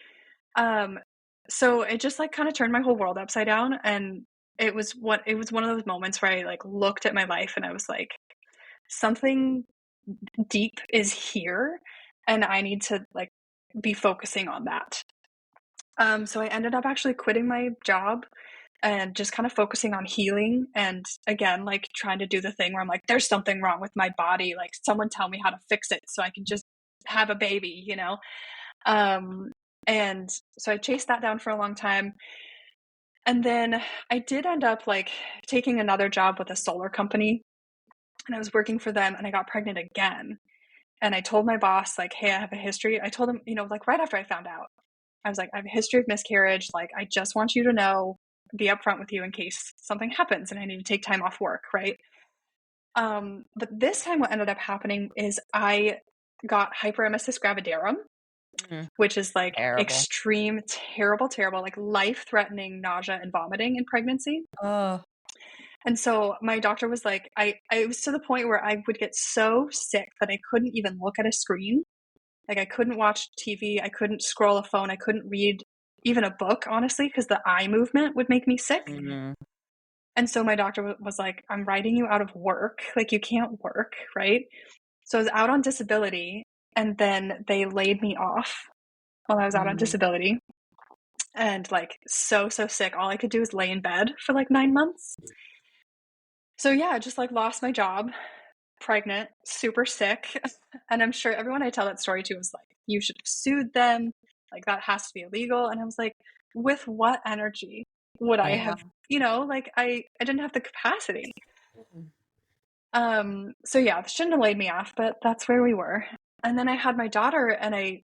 So it just like kind of turned my whole world upside down. And it was one of those moments where I like looked at my life and I was like, something deep is here and I need to like be focusing on that. So I ended up actually quitting my job and just kind of focusing on healing. And again, like trying to do the thing where I'm like, there's something wrong with my body. Like someone tell me how to fix it so I can just have a baby, And so I chased that down for a long time. And then I did end up like taking another job with a solar company, and I was working for them and I got pregnant again. And I told my boss, like, hey, I have a history. I told him, like right after I found out, I was like, I have a history of miscarriage. Like, I just want you to know, be upfront with you in case something happens and I need to take time off work, right? But this time what ended up happening is I got hyperemesis gravidarum, which is like extreme, terrible, like life-threatening nausea and vomiting in pregnancy. And so my doctor was like, I was to the point where I would get so sick that I couldn't even look at a screen. Like I couldn't watch TV. I couldn't scroll a phone. I couldn't read even a book, honestly, because the eye movement would make me sick. And so my doctor was like, I'm writing you out of work. Like you can't work, right? So I was out on disability, and then they laid me off while I was out on disability. And like so sick. All I could do was lay in bed for like 9 months. So yeah, I just like lost my job, pregnant, super sick. And I'm sure everyone I tell that story to is like, you should have sued them. Like that has to be illegal. And I was like, with what energy would I have, like I didn't have the capacity. So yeah, this shouldn't have laid me off, but that's where we were. And then I had my daughter and I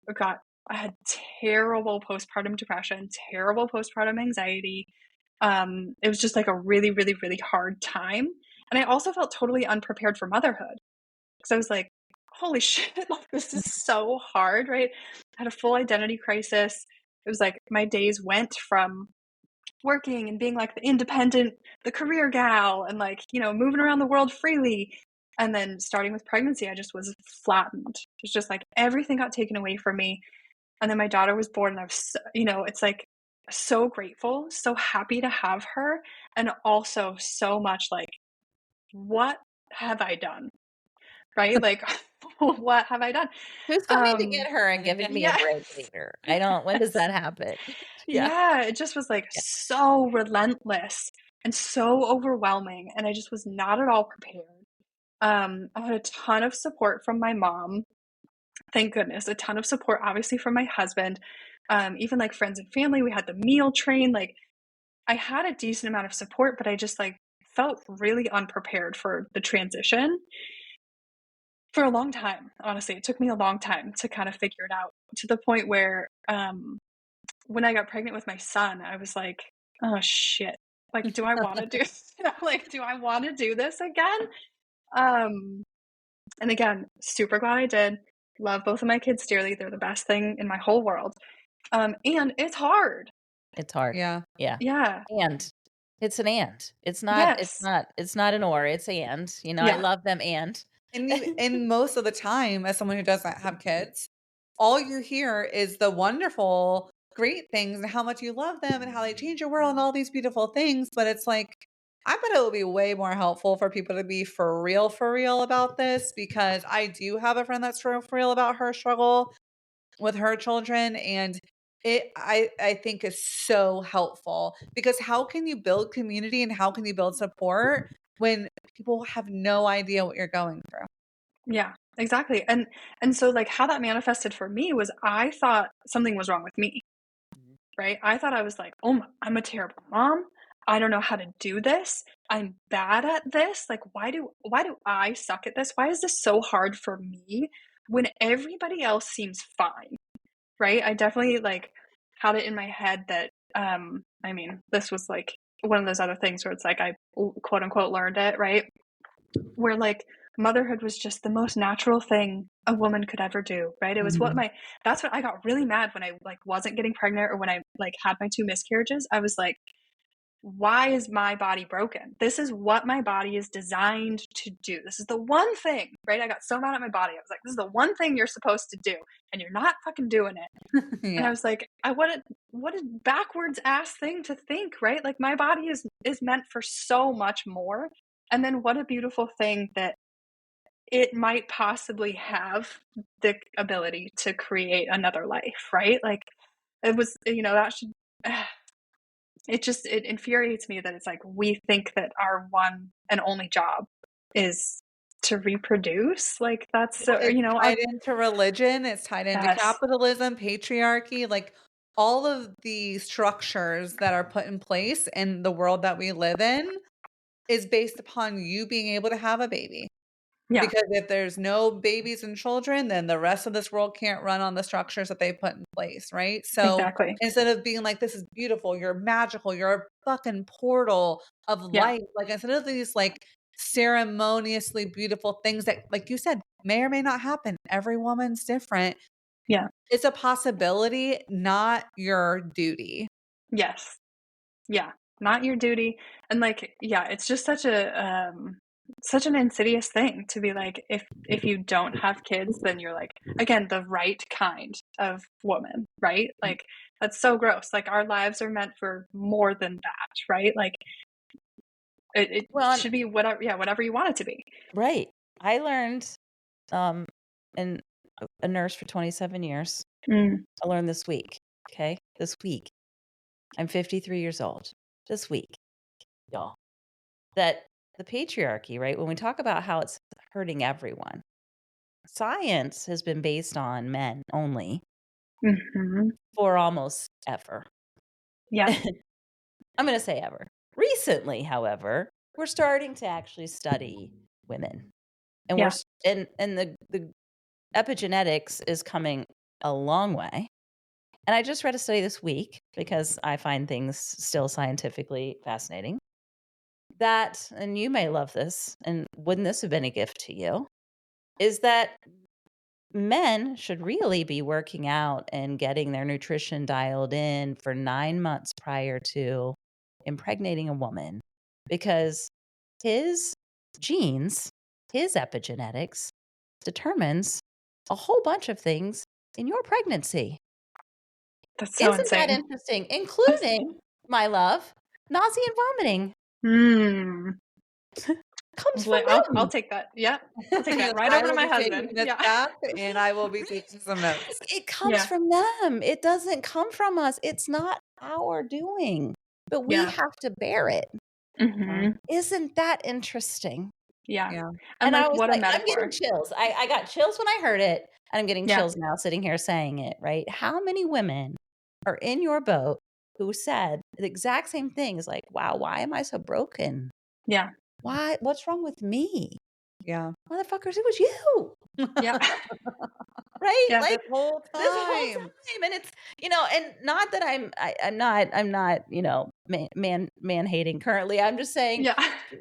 had terrible postpartum depression, terrible postpartum anxiety. It was just like a really, really, really hard time. And I also felt totally unprepared for motherhood because I was like, holy shit, like this is so hard, right? I had a full identity crisis. It was like my days went from working and being like the independent, the career gal, and like, you know, moving around the world freely. And then starting with pregnancy, I just was flattened. It's just like everything got taken away from me. And then my daughter was born, and I was, you know, it's like so grateful, so happy to have her. And also so much like, what have I done? Right? Like, what have I done? Who's coming to get her and giving me a Yeah. break later? I don't when does that happen? Yeah. Yeah, it just was like Yeah. so relentless and so overwhelming, and I just was not at all prepared. I had a ton of support from my mom, thank goodness, a ton of support, obviously, from my husband, even like friends and family. We had the meal train. Like, I had a decent amount of support, but I just like felt really unprepared for the transition for a long time. Honestly, it took me a long time to kind of figure it out, to the point where when I got pregnant with my son, I was like, oh shit. Like, do I want to do like, do I want to do this again? Um, and again, super glad I did. Love both of my kids dearly. They're the best thing in my whole world. And it's hard. It's hard. Yeah. Yeah. Yeah. And it's an and. Yes. It's not an or, it's and. You know, I Yeah. love them and. And most of the time, as someone who doesn't have kids, all you hear is the wonderful, great things and how much you love them and how they change your world and all these beautiful things. But it's like, I bet it would be way more helpful for people to be for real about this, because I do have a friend that's for real about her struggle with her children, and I think is so helpful, because how can you build community and how can you build support when people have no idea what you're going through? Yeah, exactly. And so like how that manifested for me was I thought something was wrong with me, right? I thought I was like, "Oh, I'm a terrible mom. I don't know how to do this. I'm bad at this. Like why do I suck at this? Why is this so hard for me when everybody else seems fine?" Right? I definitely like had it in my head that I mean, this was like one of those other things where it's like I quote unquote learned it, right? Where like motherhood was just the most natural thing a woman could ever do, right? It was what Mhm. my that's what I got really mad when I like wasn't getting pregnant, or when I like had my two miscarriages. I was like, why is my body broken? This is what my body is designed to do. This is the one thing, right? I got so mad at my body. I was like, this is the one thing you're supposed to do, and you're not fucking doing it. And I Yeah. was like, what a backwards ass thing to think, right? Like my body is meant for so much more. And then what a beautiful thing that it might possibly have the ability to create another life, right? Like it was, you know, that should it infuriates me that it's like we think that our one and only job is to reproduce. Like that's Well, so, it's you know, tied our into religion, it's tied into yes. capitalism, patriarchy, like all of the structures that are put in place in the world that we live in is based upon you being able to have a baby. Yeah, Because if there's no babies and children, then the rest of this world can't run on the structures that they put in place, right? So exactly. instead of being like, this is beautiful, you're magical, you're a fucking portal of Yeah, light, like instead of these like ceremoniously beautiful things that, like you said, may or may not happen. Every woman's different. yeah, It's a possibility, not your duty. yes. Yeah, not your duty. And like, yeah, it's just such an insidious thing to be like, if you don't have kids, then you're like, again, the right kind of woman, right? Like that's so gross. Like our lives are meant for more than that, right? Like it Well, should be whatever, yeah, whatever you want it to be. right. I learned um and a nurse for 27 years. Mm, I learned this week. Okay? This week. I'm 53 years old. This week, y'all. That the patriarchy, right? When we talk about how it's hurting everyone, science has been based on men only hmm. for almost ever. Yeah, I'm going to say ever. Recently, however, we're starting to actually study women. And yeah, and the epigenetics is coming a long way. And I just read a study this week because I find things still scientifically fascinating. That, and you may love this, and wouldn't this have been a gift to you? Is that men should really be working out and getting their nutrition dialed in for 9 months prior to impregnating a woman because his genes, his epigenetics determines a whole bunch of things in your pregnancy. That's so Isn't that insane. interesting? Including, my love, nausea and vomiting comes from I'll them. take that. Yeah. I'll take that Yes, right I over to will my be taking husband. this Yeah. back, and I will be taking some notes. It comes Yeah. from them. It doesn't come from us. It's not our doing, but we Yeah. have to bear it. hmm Isn't that interesting? Yeah. Yeah. And And I like, was what a like, I'm getting metaphor. chills. I got chills when I heard it, and I'm getting Yeah. chills now sitting here saying it, right? How many women are in your boat who said the exact same thing? Is like, wow, why am I so broken? Yeah. Why? What's wrong with me? Yeah. Motherfuckers, it was you. Yeah. Right? Yeah. Like This whole this whole time. time. And it's, and not that I'm not, man hating currently. I'm just saying Yeah.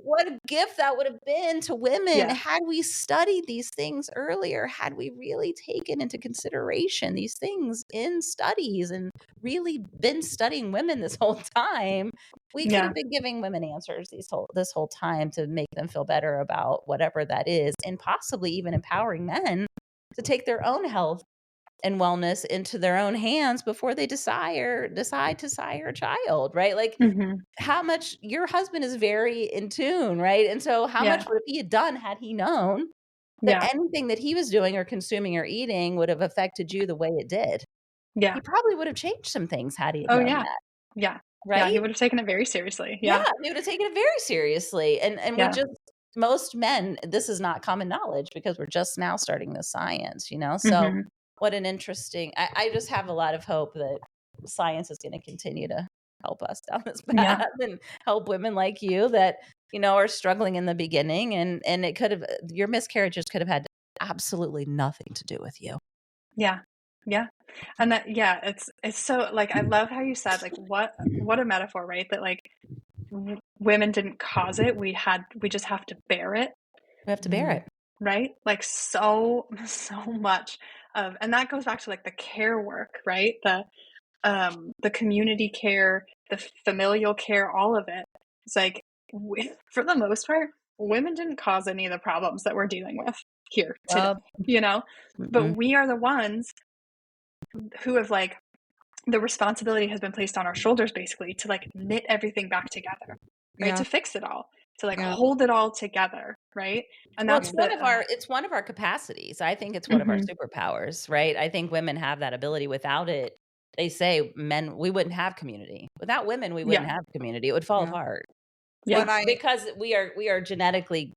what a gift that would have been to women Yeah. had we studied these things earlier, had we really taken into consideration these things in studies and really been studying women this whole time. We could Yeah. have been giving women answers this whole time to make them feel better about whatever that is, and possibly even empowering men to take their own health and wellness into their own hands before they decide to sire a child, right? Like hmm how much your husband is very in tune, right? And so how Yeah. much would he have done had he known that Yeah. anything that he was doing or consuming or eating would have affected you the way it did? Yeah. He probably would have changed some things had he Oh, known yeah. that, Yeah. Yeah. He right? would have taken it very seriously. Yeah, Yeah. he would have taken it very seriously. And we Yeah. just most men, this is not common knowledge because we're just now starting the science, So hmm what an interesting I just have a lot of hope that science is going to continue to help us down this Yeah. path and help women like you that, are struggling in the beginning and it could have your miscarriages could have had absolutely nothing to do with you. Yeah. Yeah. And that, yeah, it's so like, I love how you said, like, what a metaphor, right? That like women didn't cause it. We just have to bear it. We have to bear it. Right? Like so, so much of, and that goes back to like the care work, right? The community care, the familial care, all of it. It's like, for the most part, women didn't cause any of the problems that we're dealing with here today, but Mm-mm. we are the ones who have like, the responsibility has been placed on our shoulders basically to like knit everything back together, right? Yeah. To fix it all, to like Yeah. hold it all together, right? And Well, that's it's one of our capacities. I think it's one of our mhm. superpowers, right? I think women have that ability. Without it, they say men we wouldn't have community. Without women, we wouldn't Yeah. have community. It would fall Yeah. apart. Yeah. Because we are genetically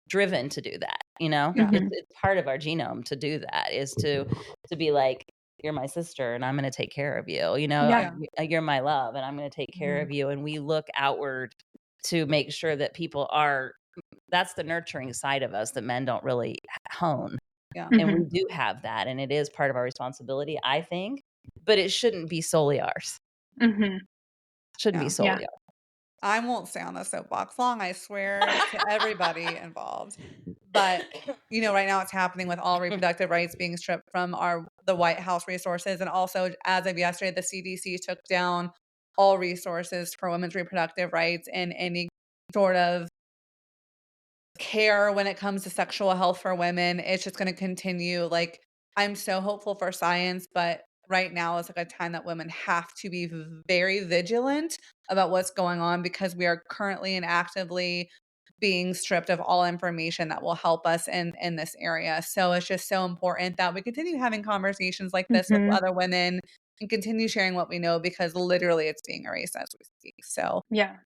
driven to do that, Yeah. It's part of our genome to do that is to be like you're my sister and I'm going to take care of you. Yeah. You're my love and I'm going to take care of you, and we look outward to make sure that people are that's the nurturing side of us that men don't really hone. Yeah. And we Mhm. do have that, and it is part of our responsibility, I think, but it shouldn't be solely ours. Mhm. Shouldn't be Yeah. solely Yeah. ours. I won't stay on the soapbox long, I swear to everybody involved. But, right now it's happening with all reproductive rights being stripped from the White House resources. And also, as of yesterday, the CDC took down all resources for women's reproductive rights and any sort of care when it comes to sexual health for women. It's just going to continue. Like, I'm so hopeful for science, but right now is like a time that women have to be very vigilant about what's going on because we are currently and actively being stripped of all information that will help us in this area. So it's just so important that we continue having conversations like this with Mhm. other women and continue sharing what we know because literally it's being erased as we speak. So Yeah.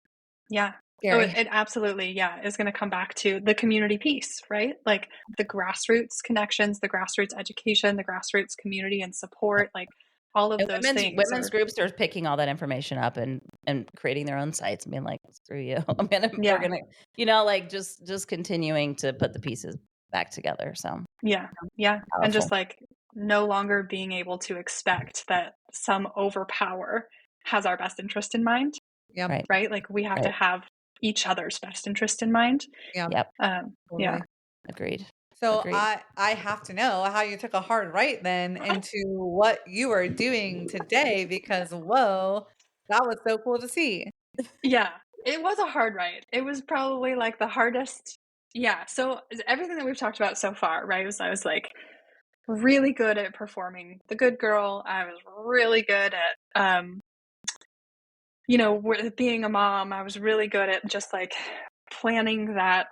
Yeah. Oh, scary. it absolutely, yeah, is gonna come back to the community piece, right? Like the grassroots connections, the grassroots education, the grassroots community and support, like all of And those things women's are groups are picking all that information up and creating their own sites and being like, "Screw you." We're yeah. gonna, like just continuing to put the pieces back together. So Yeah. Yeah. And powerful. just like no longer being able to expect that some overpower has our best interest in mind, Yep. Right. right? Like we have to Right. have each other's best interest in mind. Yep. Yep. Yeah. Totally. Agreed. So Agreed. I have to know how you took a hard right then into what you are doing today because whoa, that was so cool to see. Yeah, it was a hard ride. It was probably like the hardest. Yeah. So everything that we've talked about so far, right? I was like really good at performing the good girl. I was really good at, being a mom. I was really good at just like planning that,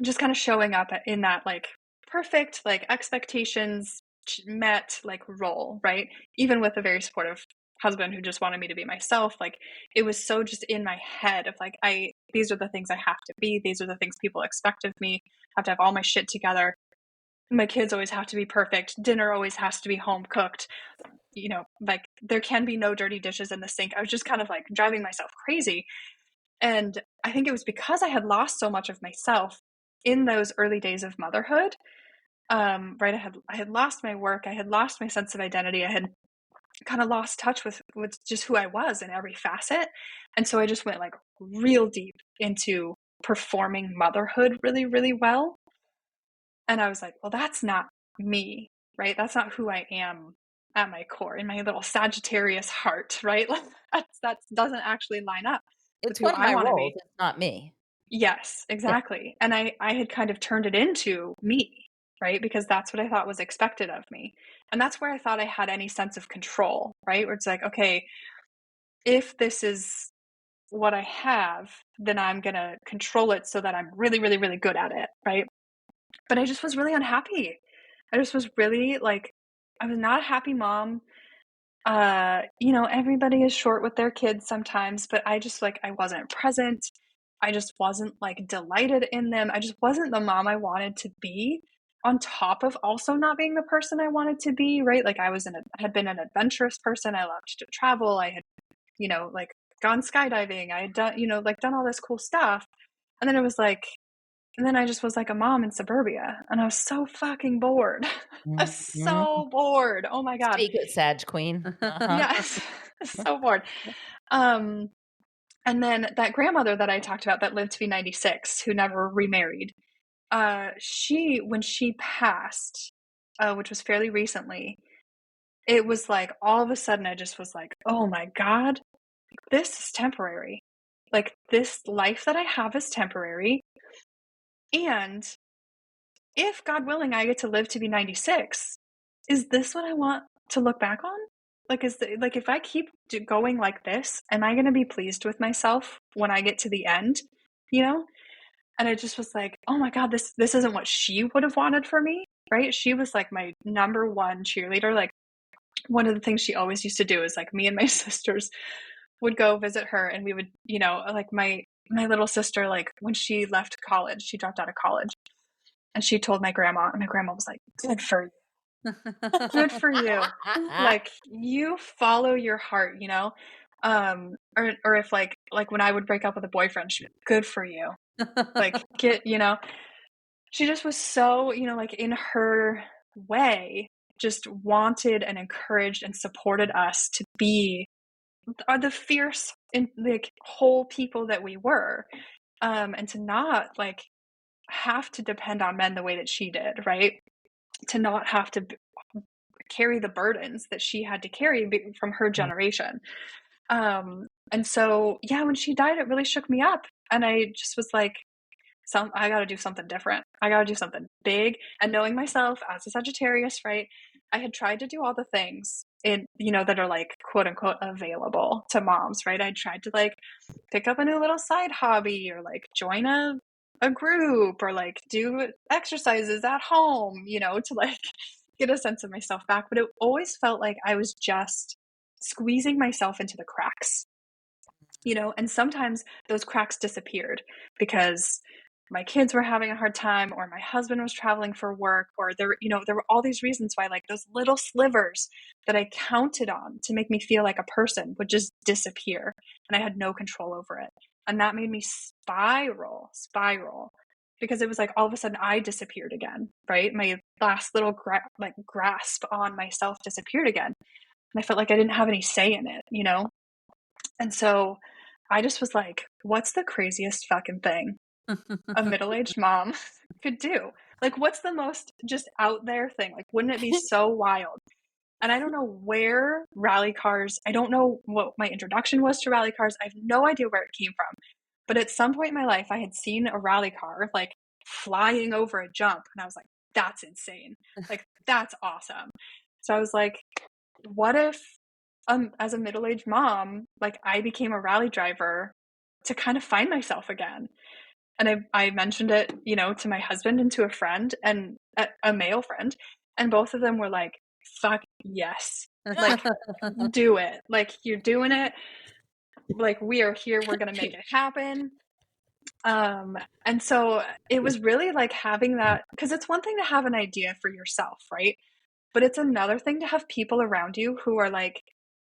just kind of showing up in that like perfect, like expectations met like role, right? Even with a very supportive husband who just wanted me to be myself, like it was so just in my head of like, these are the things I have to be. These are the things people expect of me. I have to have all my shit together. My kids always have to be perfect. Dinner always has to be home cooked. Like there can be no dirty dishes in the sink. I was just kind of like driving myself crazy. And I think it was because I had lost so much of myself in those early days of motherhood. Right. I had lost my work. I had lost my sense of identity. I had kind of lost touch with just who I was in every facet. And so I just went like real deep into performing motherhood really, really well. And I was like, well, that's not me, right? That's not who I am at my core, in my little Sagittarius heart, right? Like that doesn't actually line up with It's who one of I my want to roles. be. It's not me. Yes, Yeah. exactly. And I had kind of turned it into me, right? Because that's what I thought was expected of me. And that's where I thought I had any sense of control, right? Where it's like, okay, if this is what I have, then I'm going to control it so that I'm really, really, really good at it, right? But I just was really unhappy. I just was really like, I was not a happy mom. Everybody is short with their kids sometimes, but I just like, I wasn't present. I just wasn't like delighted in them. I just wasn't the mom I wanted to be, on top of also not being the person I wanted to be, right? Like I had been an adventurous person. I loved to travel. I had, like gone skydiving. I had done, like done all this cool stuff. And then it was like, and then I just was like a mom in suburbia, and I was so fucking bored. I was Mhm. so bored. Oh my God. Speak it, Sag Queen. Uh-huh. Yes. So bored. Um, and then that grandmother that I talked about that lived to be 96, who never remarried, when she passed, which was fairly recently, it was like all of a sudden I just was like, oh my God, this is temporary. Like this life that I have is temporary. And if God willing, I get to live to be 96, is this what I want to look back on? Like, like if I keep going like this, am I going to be pleased with myself when I get to the end? You know? And I just was like, oh my God, this isn't what she would have wanted for me, right? She was like my number one cheerleader. Like one of the things she always used to do is like me and my sisters would go visit her, and we would, like my little sister, like when she left college, she dropped out of college, and she told my grandma, and my grandma was like, good for you. Good for you. Like you follow your heart, or if like when I would break up with a boyfriend, she'd be like, good for you. Like she just was so, like in her way, just wanted and encouraged and supported us to be the fierce and like whole people that we were, and to not like have to depend on men the way that she did, right? To not have to carry the burdens that she had to carry from her generation. And so, yeah, when she died, it really shook me up. And I just was like, I got to do something different. I got to do something big. And knowing myself as a Sagittarius, right, I had tried to do all the things that are like quote unquote available to moms, right? I tried to like pick up a new little side hobby, or like join a group, or like do exercises at home, to like get a sense of myself back. But it always felt like I was just squeezing myself into the cracks, and sometimes those cracks disappeared because my kids were having a hard time, or my husband was traveling for work, or there were all these reasons why like those little slivers that I counted on to make me feel like a person would just disappear, and I had no control over it. And that made me spiral, because it was like all of a sudden I disappeared again, right? My last little grasp on myself disappeared again. And I felt like I didn't have any say in it, And so I just was like, what's the craziest fucking thing a middle-aged mom could do? Like, what's the most just out there thing? Like, wouldn't it be so wild And I don't know where rally cars, I don't know what my introduction was to rally cars. I have no idea where it came from. But at some point in my life, I had seen a rally car like flying over a jump. And I was like, that's insane. Like, that's awesome. So I was like, what if as a middle-aged mom, like I became a rally driver to kind of find myself again? And I mentioned it, you know, to my husband and to a friend, and a male friend. And both of them were like, fuck yes. Like, do it. Like, you're doing it. Like, we are here. We're going to make it happen. And so it was really like having that, because it's one thing to have an idea for yourself, right? But it's another thing to have people around you who are like,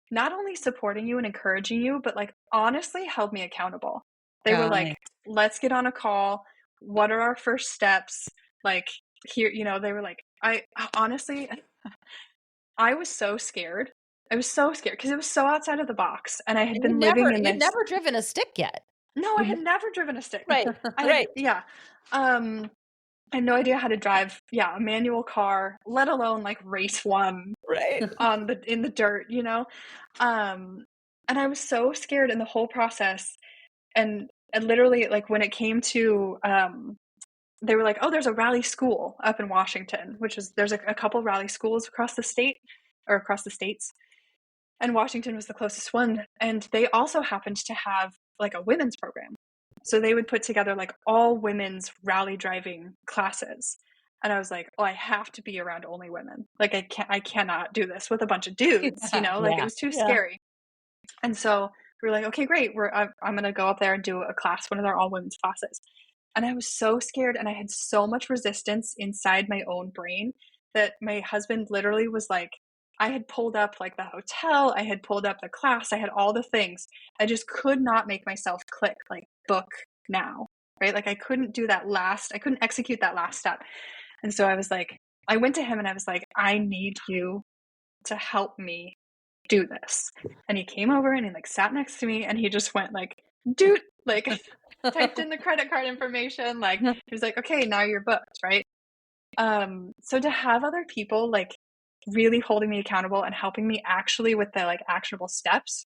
not only supporting you and encouraging you, but like honestly held me accountable. They were like, let's get on a call. What are our first steps? Like, here, you know, they were like, I honestly, I was so scared. I was so scared because it was so outside of the box. And I had been living in this. You'd never driven a stick yet. No, I had never driven a stick. Right. Yeah. I had no idea how to drive, a manual car, let alone like race one in the dirt, you know? And I was so scared in the whole process. And literally, like when it came to, they were like, oh, there's a rally school up in Washington, there's a couple rally schools across the state or across the states. And Washington was the closest one. And they also happened to have like a women's program. So they would put together like all women's rally driving classes. And I was like, oh, I have to be around only women. Like I cannot do this with a bunch of dudes, you know, like it was too scary. And so we were like, okay, great. I'm going to go up there and do a class, one of their all women's classes. And I was so scared, and I had so much resistance inside my own brain that my husband literally was like, I had pulled up like the hotel, I had pulled up the class, I had all the things. I just could not make myself click like book now, right? Like I couldn't execute that last step. And so I was like, I went to him and I was like, I need you to help me do this. And he came over and he like sat next to me and he just went like, dude, like typed in the credit card information. Like he was like, okay, now you're booked, right? So to have other people like really holding me accountable and helping me actually with the like actionable steps,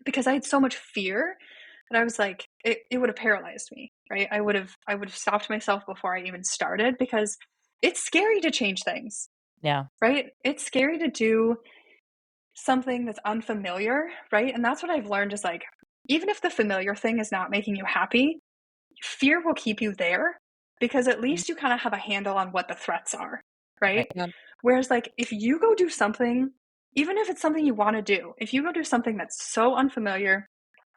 because I had so much fear that I was like, it would have paralyzed me, right? I would have stopped myself before I even started, because it's scary to change things. Yeah. Right? It's scary to do something that's unfamiliar, right? And that's what I've learned is like, even if the familiar thing is not making you happy, fear will keep you there, because at least you kind of have a handle on what the threats are, right? Yeah. Whereas like if you go do something, even if it's something you want to do, if you go do something that's so unfamiliar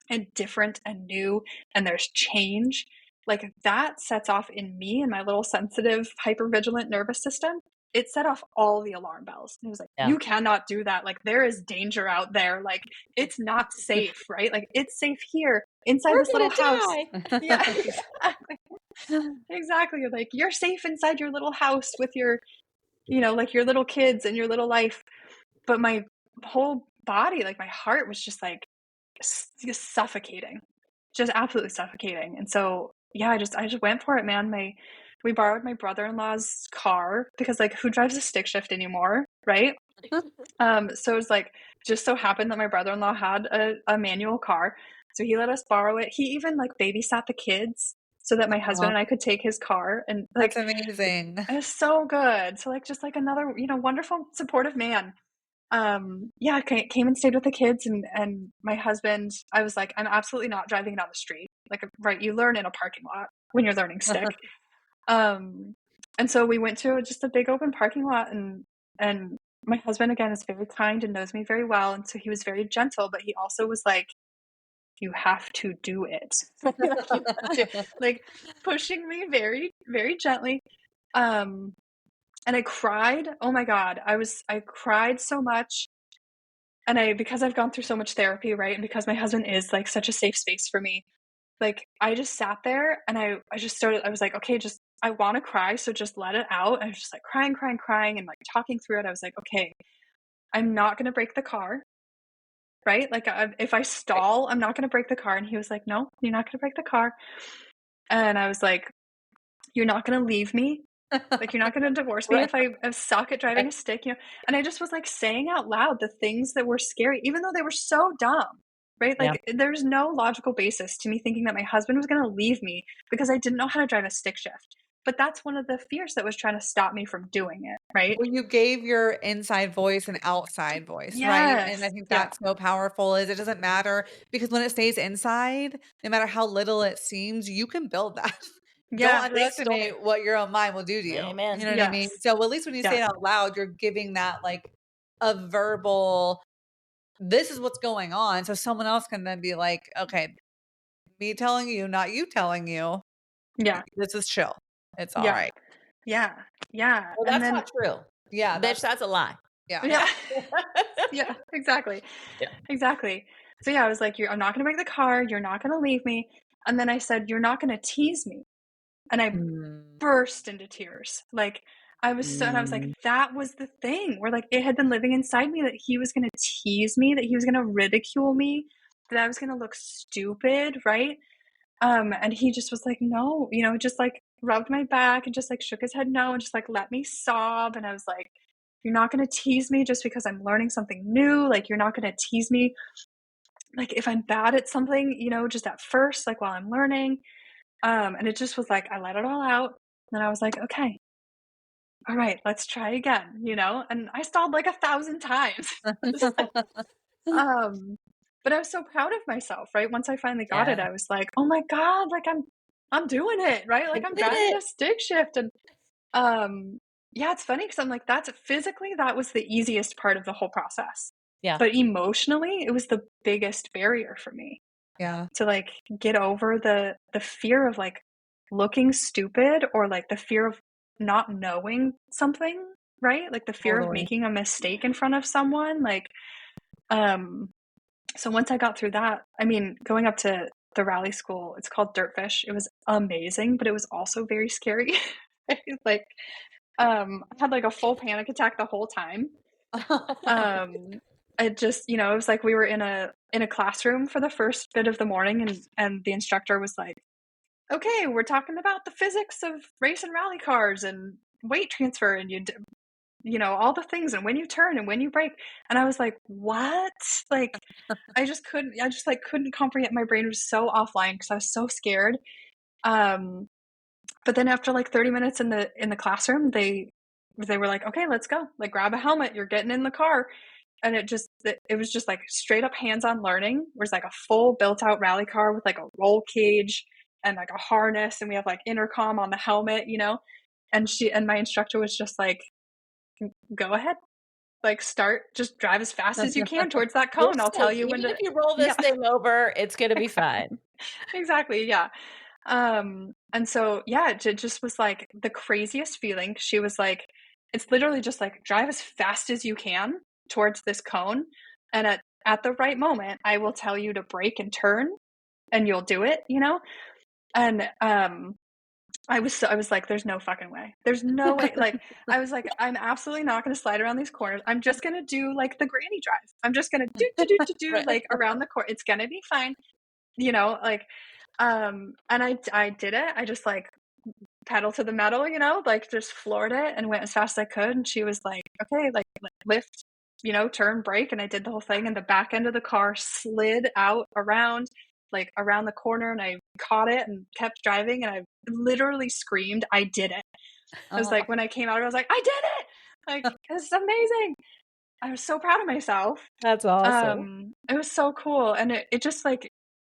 and different and new and there's change, like that sets off in me and my little sensitive, hypervigilant nervous system. It set off all the alarm bells. It was like, you cannot do that. Like there is danger out there. Like it's not safe, right? Like it's safe here inside this little house. Yeah, exactly. Exactly. Like you're safe inside your little house with your, you know, like your little kids and your little life. But my whole body, like my heart was just like suffocating, just absolutely suffocating. And so, yeah, I just went for it, man. We borrowed my brother-in-law's car because like who drives a stick shift anymore, right? So it was like, just so happened that my brother-in-law had a manual car. So he let us borrow it. He even like babysat the kids so that my husband and I could take his car. And like, that's amazing. It was so good. So like, just like another, you know, wonderful, supportive man. Yeah, came and stayed with the kids, and my husband, I was like, I'm absolutely not driving it on the street. Like, right, you learn in a parking lot when you're learning stick. And so we went to just a big open parking lot, and my husband again is very kind and knows me very well, and so he was very gentle, but he also was like, you have to do it. Like pushing me very, very gently. And I cried. Oh my God. I cried so much. And because I've gone through so much therapy, right? And because my husband is like such a safe space for me, like I just sat there and I was like, okay, I want to cry. So just let it out. And I was just like crying and like talking through it. I was like, okay, I'm not going to break the car. Right? Like if I stall, I'm not going to break the car. And he was like, no, you're not going to break the car. And I was like, you're not going to leave me Like, you're not going to divorce me Right. if I suck at driving a stick, you know? And I just was like saying out loud the things that were scary, even though they were so dumb, right? Yeah. Like, there's no logical basis to me thinking that my husband was going to leave me because I didn't know how to drive a stick shift. But that's one of the fears that was trying to stop me from doing it, right? Well, you gave your inside voice an outside voice, right? And I Yes. think Yeah. that's so powerful is it doesn't matter because when it stays inside, no matter how little it seems, you can build that. Don't Yeah. Big story. underestimate what your own mind will do to you. You Amen. know what I mean? Yes. So at least when you say Yeah. it out loud, you're giving that like a verbal, this is what's going on. So someone else can then be like, okay, me telling you, not you telling you, Yeah. this is chill. It's all Yeah. right. Yeah. Yeah. Well, And that's then, not true. Yeah, Bitch, that's a lie. yeah. yeah. Yeah. Exactly. Yeah. Exactly. So yeah, I was like, I'm not going to break the car. You're not going to leave me. And then I said, you're not going to tease me. And I Mm, burst into tears. Like, and I was like, Mm. that was the thing where like it had been living inside me that he was going to tease me, that he was going to ridicule me, that I was going to look stupid. Right. And he just was like, no, you know, just like rubbed my back and just like shook his head no and just like let me sob. And I was like, you're not going to tease me just because I'm learning something new. Like, you're not going to tease me like if I'm bad at something, you know, just at first, like while I'm learning. And it just was like, I let it all out. And I was like, okay, all right, let's try again, you know? And I stalled like 1,000 times. Just like, um, but I was so proud of myself, right? Once I finally got it, Yeah. I was like, oh my God, like I'm doing it, right? I Like I'm did driving it. a stick shift. And yeah, it's funny because I'm like, that's physically, that was the easiest part of the whole process. Yeah. But emotionally, it was the biggest barrier for me yeah. to like get over the fear of like looking stupid or like the fear of not knowing something, right? Like the fear of Totally. making a mistake in front of someone. Like, um, so once I got through that, I mean, going up to the rally school, it's called Dirtfish. It was amazing, but it was also very scary. Like, I had like a full panic attack the whole time. Um, it just, you know, it was like we were in a classroom for the first bit of the morning, and the instructor was like, "Okay, we're talking about the physics of race and rally cars and weight transfer, and you know all the things, and when you turn and when you brake." And I was like, "What?" Like, I just like couldn't comprehend. My brain was so offline because I was so scared. Um, but then after like 30 minutes in the classroom, they were like, "Okay, let's go. Like, grab a helmet. You're getting in the car." And it was just like straight up hands-on learning. There's like a full built out rally car with like a roll cage and like a harness, and we have like intercom on the helmet, you know. And my instructor was just like, go ahead, like start, just drive as fast as you can towards that You're cone. I'll tell safe. you when Even to. if you roll this Yeah. thing over, it's gonna be fine. Exactly, yeah. And so yeah, it just was like the craziest feeling. She was like, it's literally just like drive as fast as you can towards this cone, and at the right moment I will tell you to brake and turn, and you'll do it, you know. And I was like, there's no fucking way, there's no way. Like, I was like, I'm absolutely not going to slide around these corners. I'm just going to do like the granny drive. I'm just going to do Right. like around the corner. It's going to be fine, you know. Like, and I did it. I just like pedal to the metal, you know, like just floored it and went as fast as I could. And she was like, okay, like lift, you know, turn, brake. And I did the whole thing. And the back end of the car slid out around, like around the corner. And I caught it and kept driving. And I literally screamed, I did it. I was Oh, like, when I came out, I was like, I did it. Like, it's amazing. I was so proud of myself. That's awesome. It was so cool. And it just like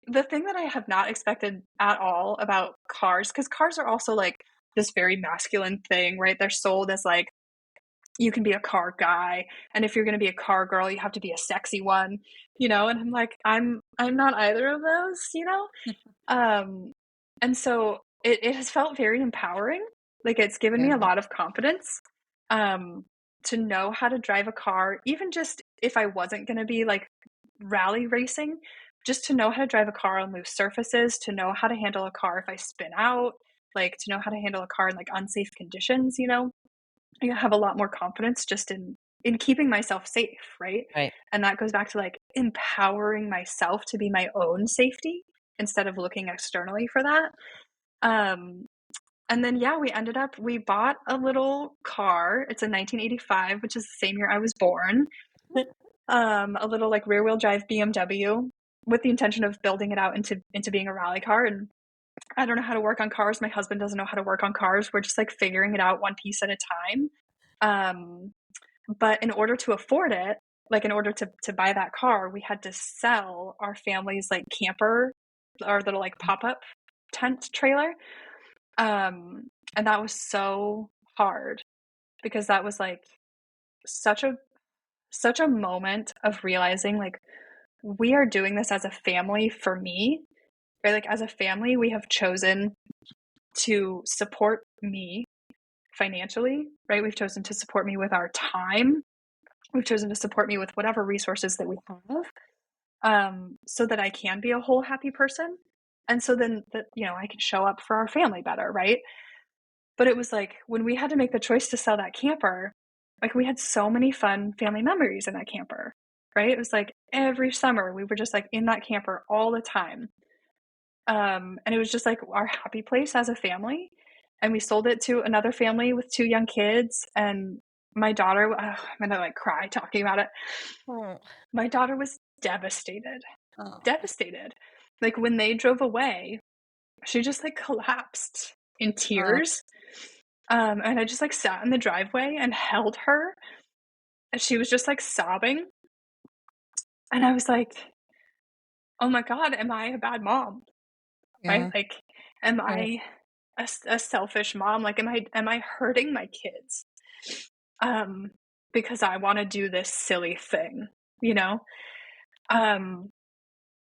the thing that I have not expected at all about cars, because cars are also like this very masculine thing, right? They're sold as like, you can be a car guy, and if you're going to be a car girl, you have to be a sexy one, you know. And I'm like, I'm not either of those, you know. um and so it has felt very empowering. Like, it's given me yeah. a lot of confidence, um to know how to drive a car, even just if I wasn't going to be like rally racing, just to know how to drive a car on loose surfaces, to know how to handle a car if I spin out, like to know how to handle a car in like unsafe conditions, you know. I have a lot more confidence just in keeping myself safe, right? Right. And that goes back to like empowering myself to be my own safety instead of looking externally for that. Um And then, yeah, we bought a little car. It's a 1985, which is the same year I was born. A little like rear wheel drive BMW with the intention of building it out into being a rally car. And I don't know how to work on cars. My husband doesn't know how to work on cars. We're just like figuring it out one piece at a time. But in order to afford it, like in order to buy that car, we had to sell our family's like camper, our little like pop-up tent trailer. And that was so hard because that was like such a moment of realizing like we are doing this as a family for me, right? Like as a family, we have chosen to support me financially, right? We've chosen to support me with our time. We've chosen to support me with whatever resources that we have, so that I can be a whole happy person. And so then that, I can show up for our family better, right? But it was like when we had to make the choice to sell that camper, like we had so many fun family memories in that camper, right? It was like every summer we were just like in that camper all the time. And it was just like our happy place as a family. And we sold it to another family with 2 young kids. And my daughter, I'm gonna like cry talking about it. Oh. My daughter was devastated. Oh. Devastated. Like when they drove away, she just like collapsed in tears. And I just like sat in the driveway and held her. And she was just like sobbing. And I was like, oh my God, am I a bad mom? Yeah. Right? Like, am I a selfish mom? Like, am I hurting my kids? Because I want to do this silly thing,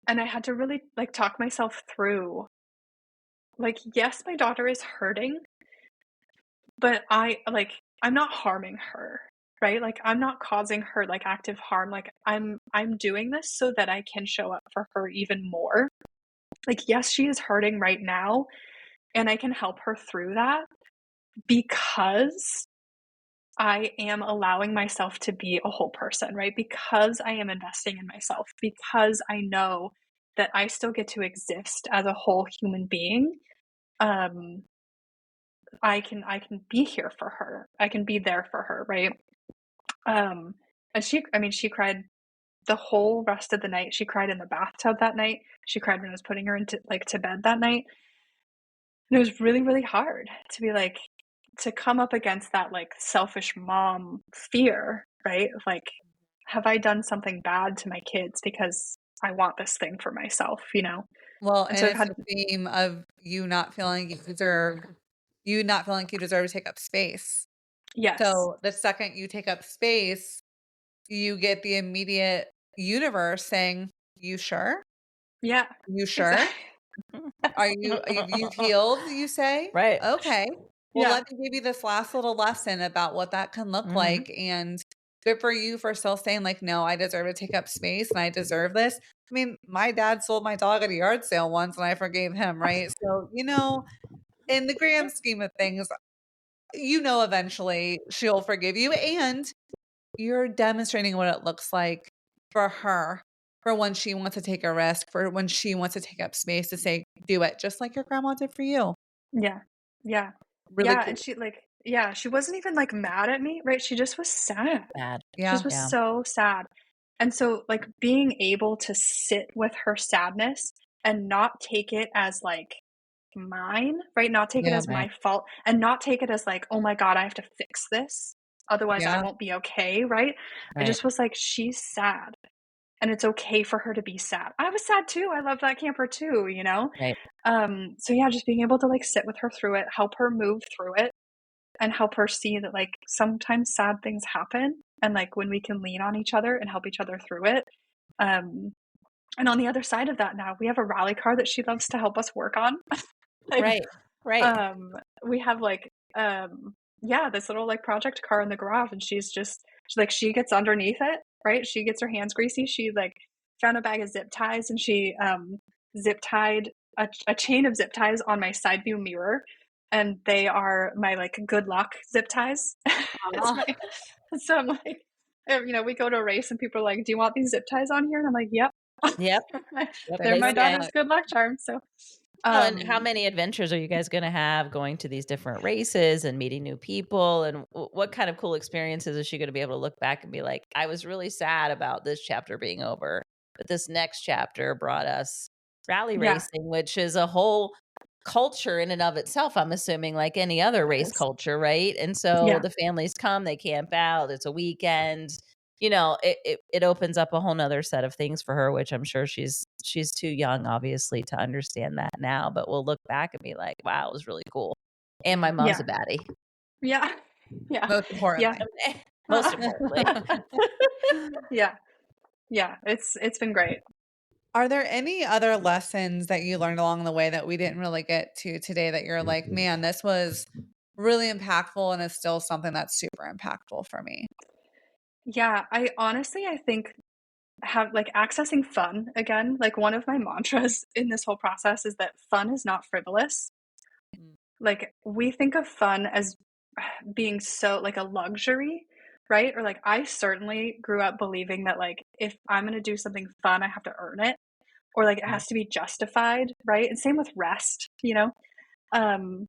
And I had to really like talk myself through, like, yes, my daughter is hurting, but I'm not harming her, right? Like I'm not causing her like active harm. Like I'm doing this so that I can show up for her even more. Like, yes, she is hurting right now, and I can help her through that because I am allowing myself to be a whole person, right? Because I am investing in myself, because I know that I still get to exist as a whole human being. I can be here for her. I can be there for her, right? And she cried the whole rest of the night. She cried in the bathtub that night. She cried when I was putting her into to bed that night. And it was really, really hard to be like, to come up against that like selfish mom fear, right? Of like, have I done something bad to my kids because I want this thing for myself, Well, and so it's the theme of you not feeling you deserve to take up space. Yes. So the second you take up space, you get the immediate universe saying, "You sure? Yeah. You sure? Exactly. Are you've healed?" You say, right? Okay. Well, let me give you this last little lesson about what that can look like, and good for you for still saying like, "No, I deserve to take up space, and I deserve this." I mean, my dad sold my dog at a yard sale once, and I forgave him, right? So in the grand scheme of things, eventually she'll forgive you, and you're demonstrating what it looks like for her, for when she wants to take a risk, for when she wants to take up space to say, do it, just like your grandma did for you. Yeah. Yeah. Really yeah. cool. And she wasn't even like mad at me, right? She just was sad. Sad. Yeah. She just was so sad. And so like being able to sit with her sadness and not take it as like mine, right? Not take it as my fault, and not take it as like, oh my God, I have to fix this. Otherwise I won't be okay, right? I just was like, she's sad. And it's okay for her to be sad. I was sad too. I love that camper too, Right. So yeah, just being able to like sit with her through it, help her move through it, and help her see that like sometimes sad things happen, and like when we can lean on each other and help each other through it. And on the other side of that, now we have a rally car that she loves to help us work on. Right. We have like this little like project car in the garage, and she gets underneath it, right? She gets her hands greasy. She like found a bag of zip ties, and she zip tied a chain of zip ties on my side view mirror, and they are my like good luck zip ties. So I'm like, we go to a race and people are like, do you want these zip ties on here? And I'm like, yep. Yep. They're my daughter's good luck charm. So Oh, and how many adventures are you guys gonna have going to these different races and meeting new people? And what kind of cool experiences is she gonna be able to look back and be like, "I was really sad about this chapter being over, but this next chapter brought us rally Yeah, racing," which is a whole culture in and of itself, I'm assuming, like any other it race is. culture, right? And so Yeah, the families come, they camp out, it's a weekend. It opens up a whole nother set of things for her, which I'm sure she's too young, obviously, to understand that now, but we'll look back and be like, "Wow, it was really cool." And my mom's yeah, a baddie. yeah, yeah, Most yeah. importantly. Most importantly. Yeah, yeah, it's been great. Are there any other lessons that you learned along the way that we didn't really get to today that you're like, "Man, this was really impactful and it's still something that's super impactful for me?" Yeah, I think have like accessing fun again, like one of my mantras in this whole process is that fun is not frivolous. Mm, Like we think of fun as being so like a luxury, right? Or like I certainly grew up believing that like if I'm going to do something fun, I have to earn it or like it Mm, has to be justified, right? And same with rest, you know. Um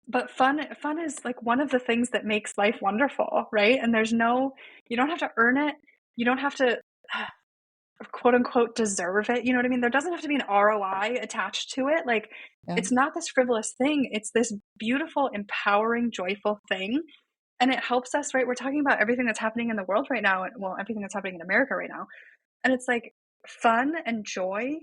but fun is like one of the things that makes life wonderful, right? And there's no you don't have to earn it. You don't have to quote unquote deserve it. You know what I mean? There doesn't have to be an ROI attached to it. Like yeah, it's not this frivolous thing. It's this beautiful, empowering, joyful thing. And it helps us, right? We're talking about everything that's happening in the world right now, and well, everything that's happening in America right now. And it's like fun and joy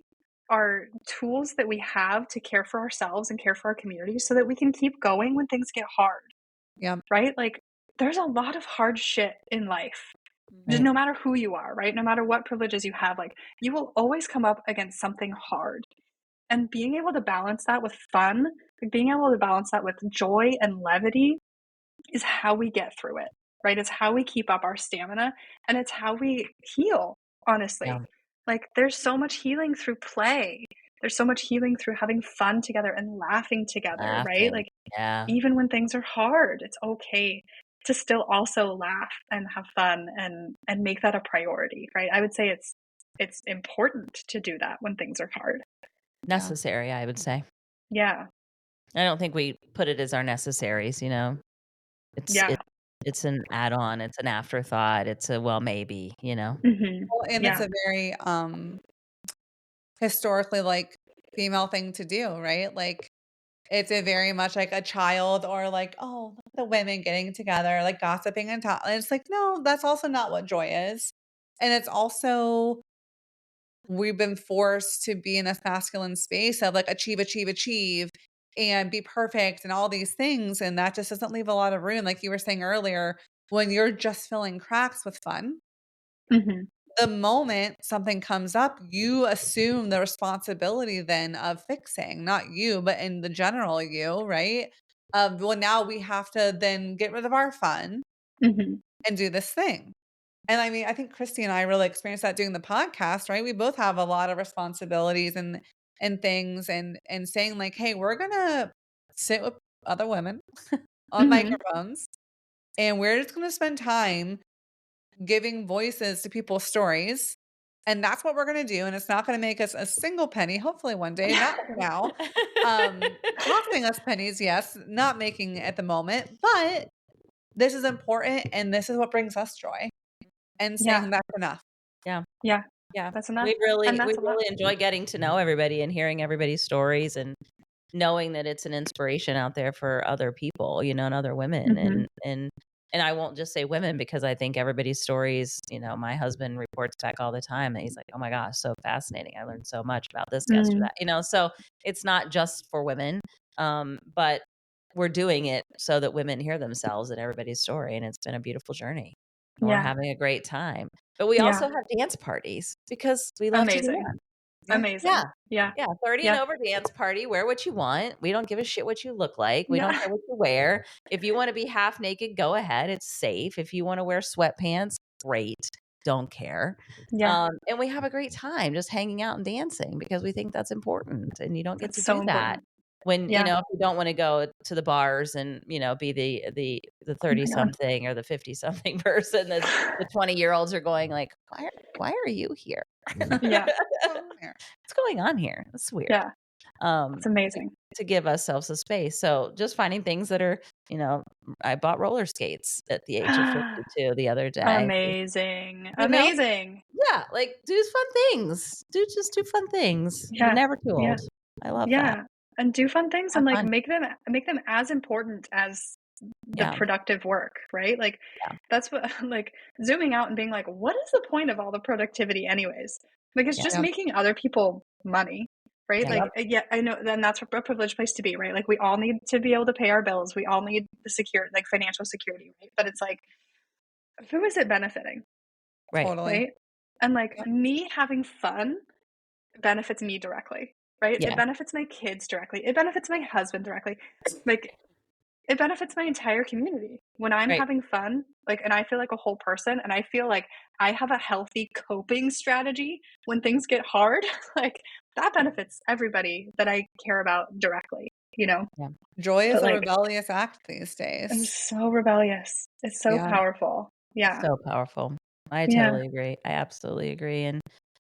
are tools that we have to care for ourselves and care for our community so that we can keep going when things get hard, yeah, right? Like there's a lot of hard shit in life. Just right, no matter who you are, right? No matter what privileges you have, like you will always come up against something hard. And being able to balance that with fun, like being able to balance that with joy and levity is how we get through it, right? It's how we keep up our stamina and it's how we heal, yeah, honestly. Like there's so much healing through play. There's so much healing through having fun together and laughing together, right? laughing. Like Yeah, even when things are hard, it's okay to still also laugh and have fun and make that a priority, right? I would say it's important to do that when things are hard. yeah, necessary, I would say. Yeah. I don't think we put it as our necessaries, you know? It's Yeah. it it's an add-on, it's an afterthought, it's a, "Well, maybe," you know? Mhm. well, and it's Yeah. a very, historically, like, female thing to do, right? Like, it's a very much like a child or like, "Oh, look at the women getting together, like, gossiping and talk," and it's like, no, that's also not what joy is. And it's also we've been forced to be in a masculine space of, like, achieve, achieve, achieve, and be perfect and all these things, and that just doesn't leave a lot of room, like you were saying earlier, when you're just filling cracks with fun. Mhm. The moment something comes up, you assume the responsibility then of fixing, not you, but in the general you, right? Well, now we have to then get rid of our fun Mhm. and do this thing. And I mean, I think Christy and I really experienced that doing the podcast, right? We both have a lot of responsibilities and things and saying like, "Hey, we're gonna sit with other women on Mhm. microphones and we're just gonna spend time giving voices to people's stories. And that's what we're gonna do, and it's not gonna make us a single penny, hopefully one day, not for now. Costing us pennies, yes, not making it at the moment, but this is important, and this is what brings us joy, and Yeah. saying that's enough. Yeah. Yeah. Yeah. That's We enough. And really we that's a lot. really enjoy getting to know everybody and hearing everybody's stories and knowing that it's an inspiration out there for other people, and other women Mhm. and I won't just say women because I think everybody's stories, my husband reports back all the time and he's like, "Oh my gosh, so fascinating. I learned so much about this guest or Mm. that." So it's not just for women. But we're doing it so that women hear themselves and everybody's story and it's been a beautiful journey. And we're Yeah. having a great time. But we Yeah. also have dance parties because we love to do Amazing. that. Yeah. Yeah. Amazing. Yeah. Yeah, 30 and Yeah. over dance party, wear what you want. We don't give a shit what you look like. We don't Yeah. care what you wear. If you wanna be half naked, go ahead, it's safe. If you wanna wear sweatpants, great, don't care. Yeah. And we have a great time just hanging out and dancing because we think that's important, and you don't get That's to so do that important. when, Yeah. if you don't wanna go to the bars and, be the Oh my god. 30-something or the 50-something person that the 20-year-olds are going like, "Why are you here? Yeah. What's going on here? What's going on here? That's weird." Yeah. It's amazing. To give ourselves a space. So just finding things that are, I bought roller skates at the age of 52 the other day. Amazing. You know? Amazing. Yeah, like do fun things. Do fun things. You're Yeah. never too Yeah. old. I love that. Yeah. And do fun things Have and like fun. make them as important as the Yeah. productive work, right? Like Yeah. that's what like zooming out and being like, what is the point of all the productivity anyways? Like it's just Yeah. making other people money, right? Yeah. Like yeah, I know then that's a privileged place to be, right? Like we all need to be able to pay our bills. We all need the secure like financial security, right? But it's like who is it benefiting? Right. Totally. Right? And like Yep. me having fun benefits me directly, right? Yeah. It benefits my kids directly. It benefits my husband directly. Like it benefits my entire community. When I'm Right. having fun, like and I feel like a whole person and I feel like I have a healthy coping strategy when things get hard, like that benefits everybody that I care about directly, you know? Yeah. Joy is But a like rebellious act these I'm days. so rebellious. It's so Yeah. powerful. Yeah. So powerful. I Yeah. totally agree. I absolutely agree. And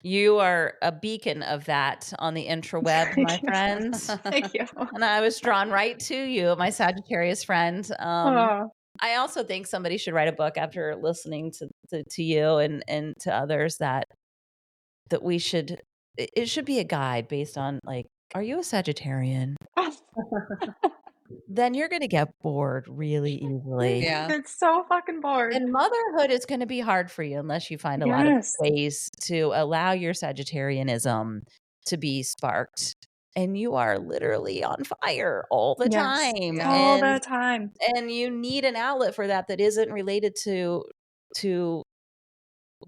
you are a beacon of that on the intraweb, my Thank you. friend. Thank you. And I was drawn right to you, my Sagittarius friend. Oh, I also think somebody should write a book after listening to you and to others that we should it should be a guide based on like, are you a Sagittarian? Then you're gonna get bored really easily. Yeah. it's so fucking bored. And motherhood is gonna be hard for you unless you find a lot of Yes. ways to allow your Sagittarianism to be sparked. And you are literally on fire all the Yes. time. Yeah. All the time. And you need an outlet for that isn't related to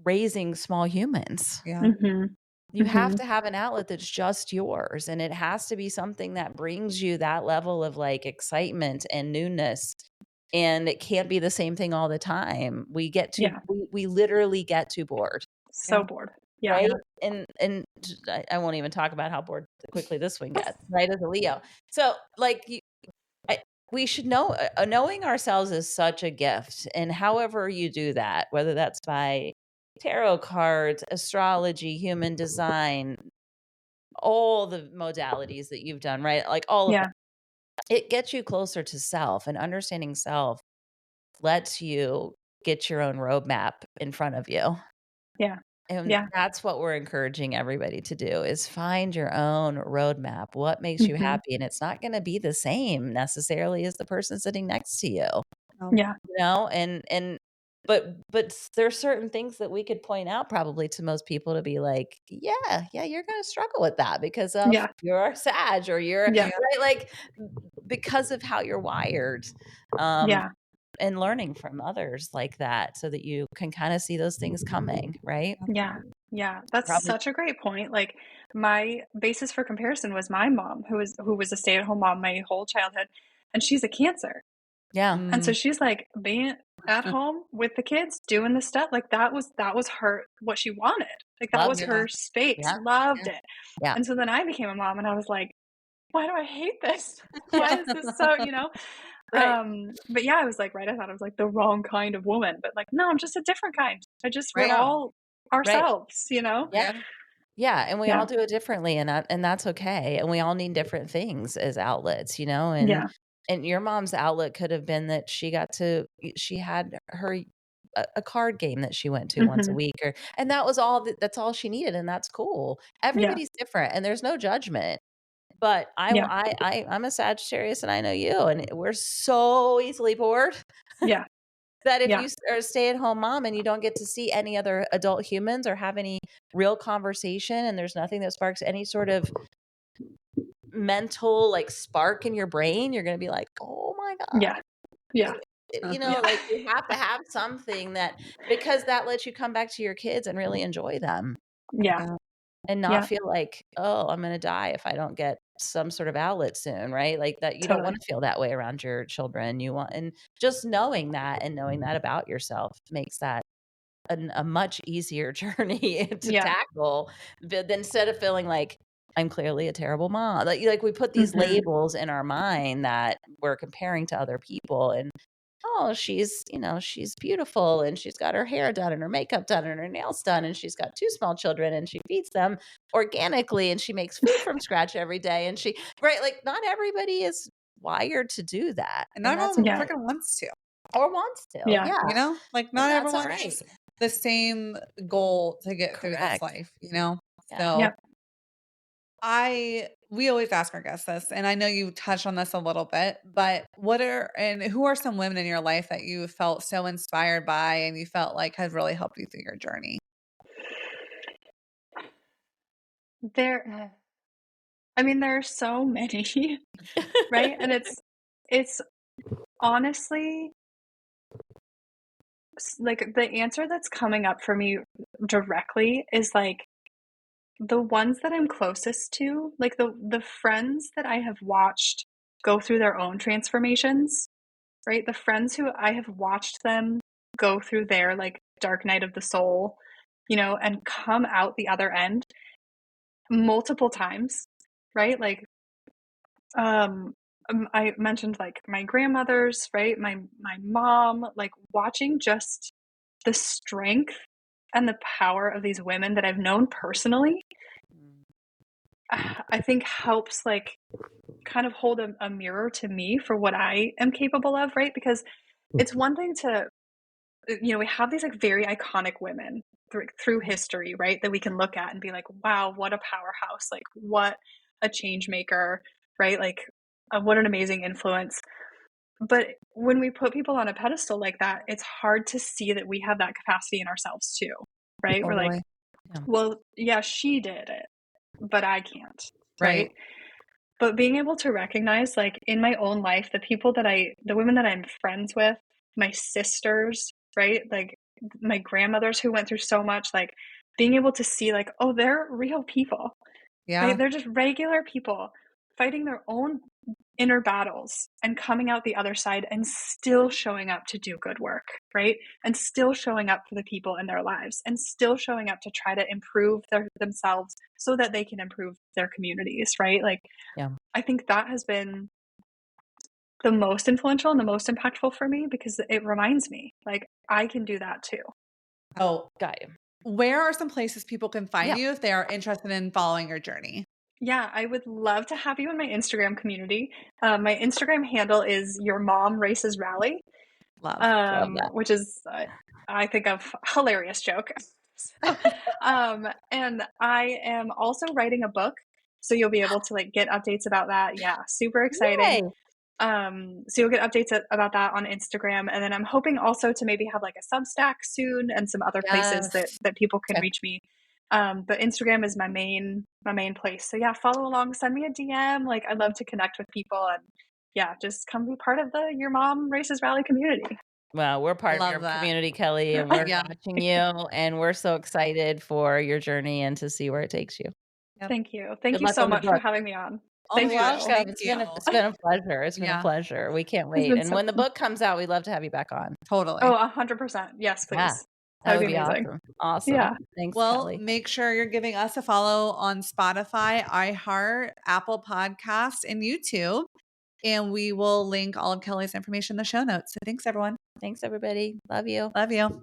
raising small humans. Yeah. Mm-hmm. You have to have an outlet that's just yours, and it has to be something that brings you that level of like excitement and newness. And it can't be the same thing all the time. We get too Yeah. we literally get too bored, So Yeah. bored. Yeah. right? And I won't even talk about how bored quickly this one gets, right? As a Leo, so like we should know knowing ourselves is such a gift, and however you do that, whether that's by tarot cards, astrology, human design, all the modalities that you've done, right? Like all of Yeah. that, it gets you closer to self, and understanding self lets you get your own roadmap in front of you. Yeah. And Yeah. that's what we're encouraging everybody to do is find your own roadmap. What makes you Mm-hmm. happy? And it's not going to be the same necessarily as the person sitting next to you, Yeah. but there's certain things that we could point out probably to most people to be like, yeah, you're going to struggle with that because of Yeah. you're a Sag or you're Yeah. right, like because of how you're wired. Yeah. And learning from others like that so that you can kind of see those things coming, right? Yeah. Yeah. That's Probably. such a great point. Like my basis for comparison was my mom, who was a stay-at-home mom my whole childhood, and she's a Cancer. Yeah. And so she's like being at home with the kids, doing the stuff. Like that was her what she wanted. Like that was Loved it. her space. Yeah. Loved it. Yeah. And so then I became a mom and I was like, why do I hate this? Why is this so, Right. But yeah, I was like, right. I thought I was like the wrong kind of woman, but like, no, I'm just a different kind. We're Right. all Right. ourselves, Yeah. Yeah, and we Yeah. all do it differently, and that's okay. And we all need different things as outlets, and Yeah. and your mom's outlet could have been that she had her a card game that she went to once a Mhm. week, and that was all that's all she needed, and that's cool. Yeah. Everybody's different, and there's no judgment. But Yeah. I'm a Sagittarius, and I know you, and we're so easily bored. Yeah. That if Yeah. you are a stay-at-home mom and you don't get to see any other adult humans or have any real conversation, and there's nothing that sparks any sort of mental like spark in your brain, you're going to be like, oh my God. Yeah. Yeah. Like you have to have something because that lets you come back to your kids and really enjoy them Yeah. and not Yeah. feel like, oh, I'm going to die if I don't get some sort of outlet soon, right? Like that you don't want Totally. to feel that way around your children. And just knowing that about yourself makes that a much easier journey to Yeah. tackle but instead of feeling like I'm clearly a terrible mom. Like we put these Mhm. labels in our mind that we're comparing to other people, and oh, she's, she's beautiful and she's got her hair done and her makeup done and her nails done and she's got 2 small children and she feeds them organically and she makes food from scratch every day and right, like not everybody is wired to do that. And not that's everyone okay. freaking wants to. Or wants to. Yeah. Yeah. You know, like not that's everyone all has right. the same goal to get through this Correct. life, you know? Yeah. So Yep. we always ask our guests this, and I know you touched on this a little bit, but who are some women in your life that you felt so inspired by and you felt like has really helped you through your journey? There are so many, right? And it's honestly like the answer that's coming up for me directly is like the ones that I'm closest to, like the friends that I have watched go through their own transformations, right? The friends who I have watched them go through their like dark night of the soul, and come out the other end multiple times, right? Like I mentioned like my grandmothers, right? My mom, like watching just the strength and the power of these women that I've known personally, I think helps like kind of hold a mirror to me for what I am capable of, right? Because it's one thing to, we have these like very iconic women through history, right? That we can look at and be like, wow, what a powerhouse. Like what a change maker, right? Like what an amazing influence. But when we put people on a pedestal like that, it's hard to see that we have that capacity in ourselves too, right? We're like, well, yeah, she did it, but I can't, right? But being able to recognize, like in my own life, the women that I'm friends with, my sisters, right? Like my grandmothers who went through so much, like being able to see, like, oh, they're real people. Yeah. Right? They're just regular people fighting their own inner battles and coming out the other side and still showing up to do good work, right? And still showing up for the people in their lives and still showing up to try to improve themselves so that they can improve their communities, right? Like, I think that has been the most influential and the most impactful for me because it reminds me, like, I can do that too. Oh, got you. Where are some places people can find you if they are interested in following your journey? Yeah, I would love to have you in my Instagram community. My Instagram handle is Your Mom Races Rally. Love that. Which is, I think, a hilarious joke. And I am also writing a book, so you'll be able to like get updates about that. Yeah, super exciting. Yay. So you'll get updates about that on Instagram, and then I'm hoping also to maybe have like a Substack soon and some other places that people can reach me. But Instagram is my main place. So yeah, follow along, send me a DM. Like I'd love to connect with people and yeah, just come be part of the Your Mom Races Rally community. Well, we're part of your community, Kelly, and we're watching you, and we're so excited for your journey and to see where it takes you. Thank you. Thank you so much for having me on. Thank you. It's been a pleasure. It's been a pleasure. We can't wait. And when the book comes out, we'd love to have you back on. Totally. Oh, 100%. Yes, please. Yeah. That would be amazing. Awesome. Yeah. Thanks, well, Kelly. Make sure you're giving us a follow on Spotify, iHeart, Apple Podcasts, and YouTube. And we will link all of Kelly's information in the show notes. So thanks, everyone. Thanks, everybody. Love you. Love you.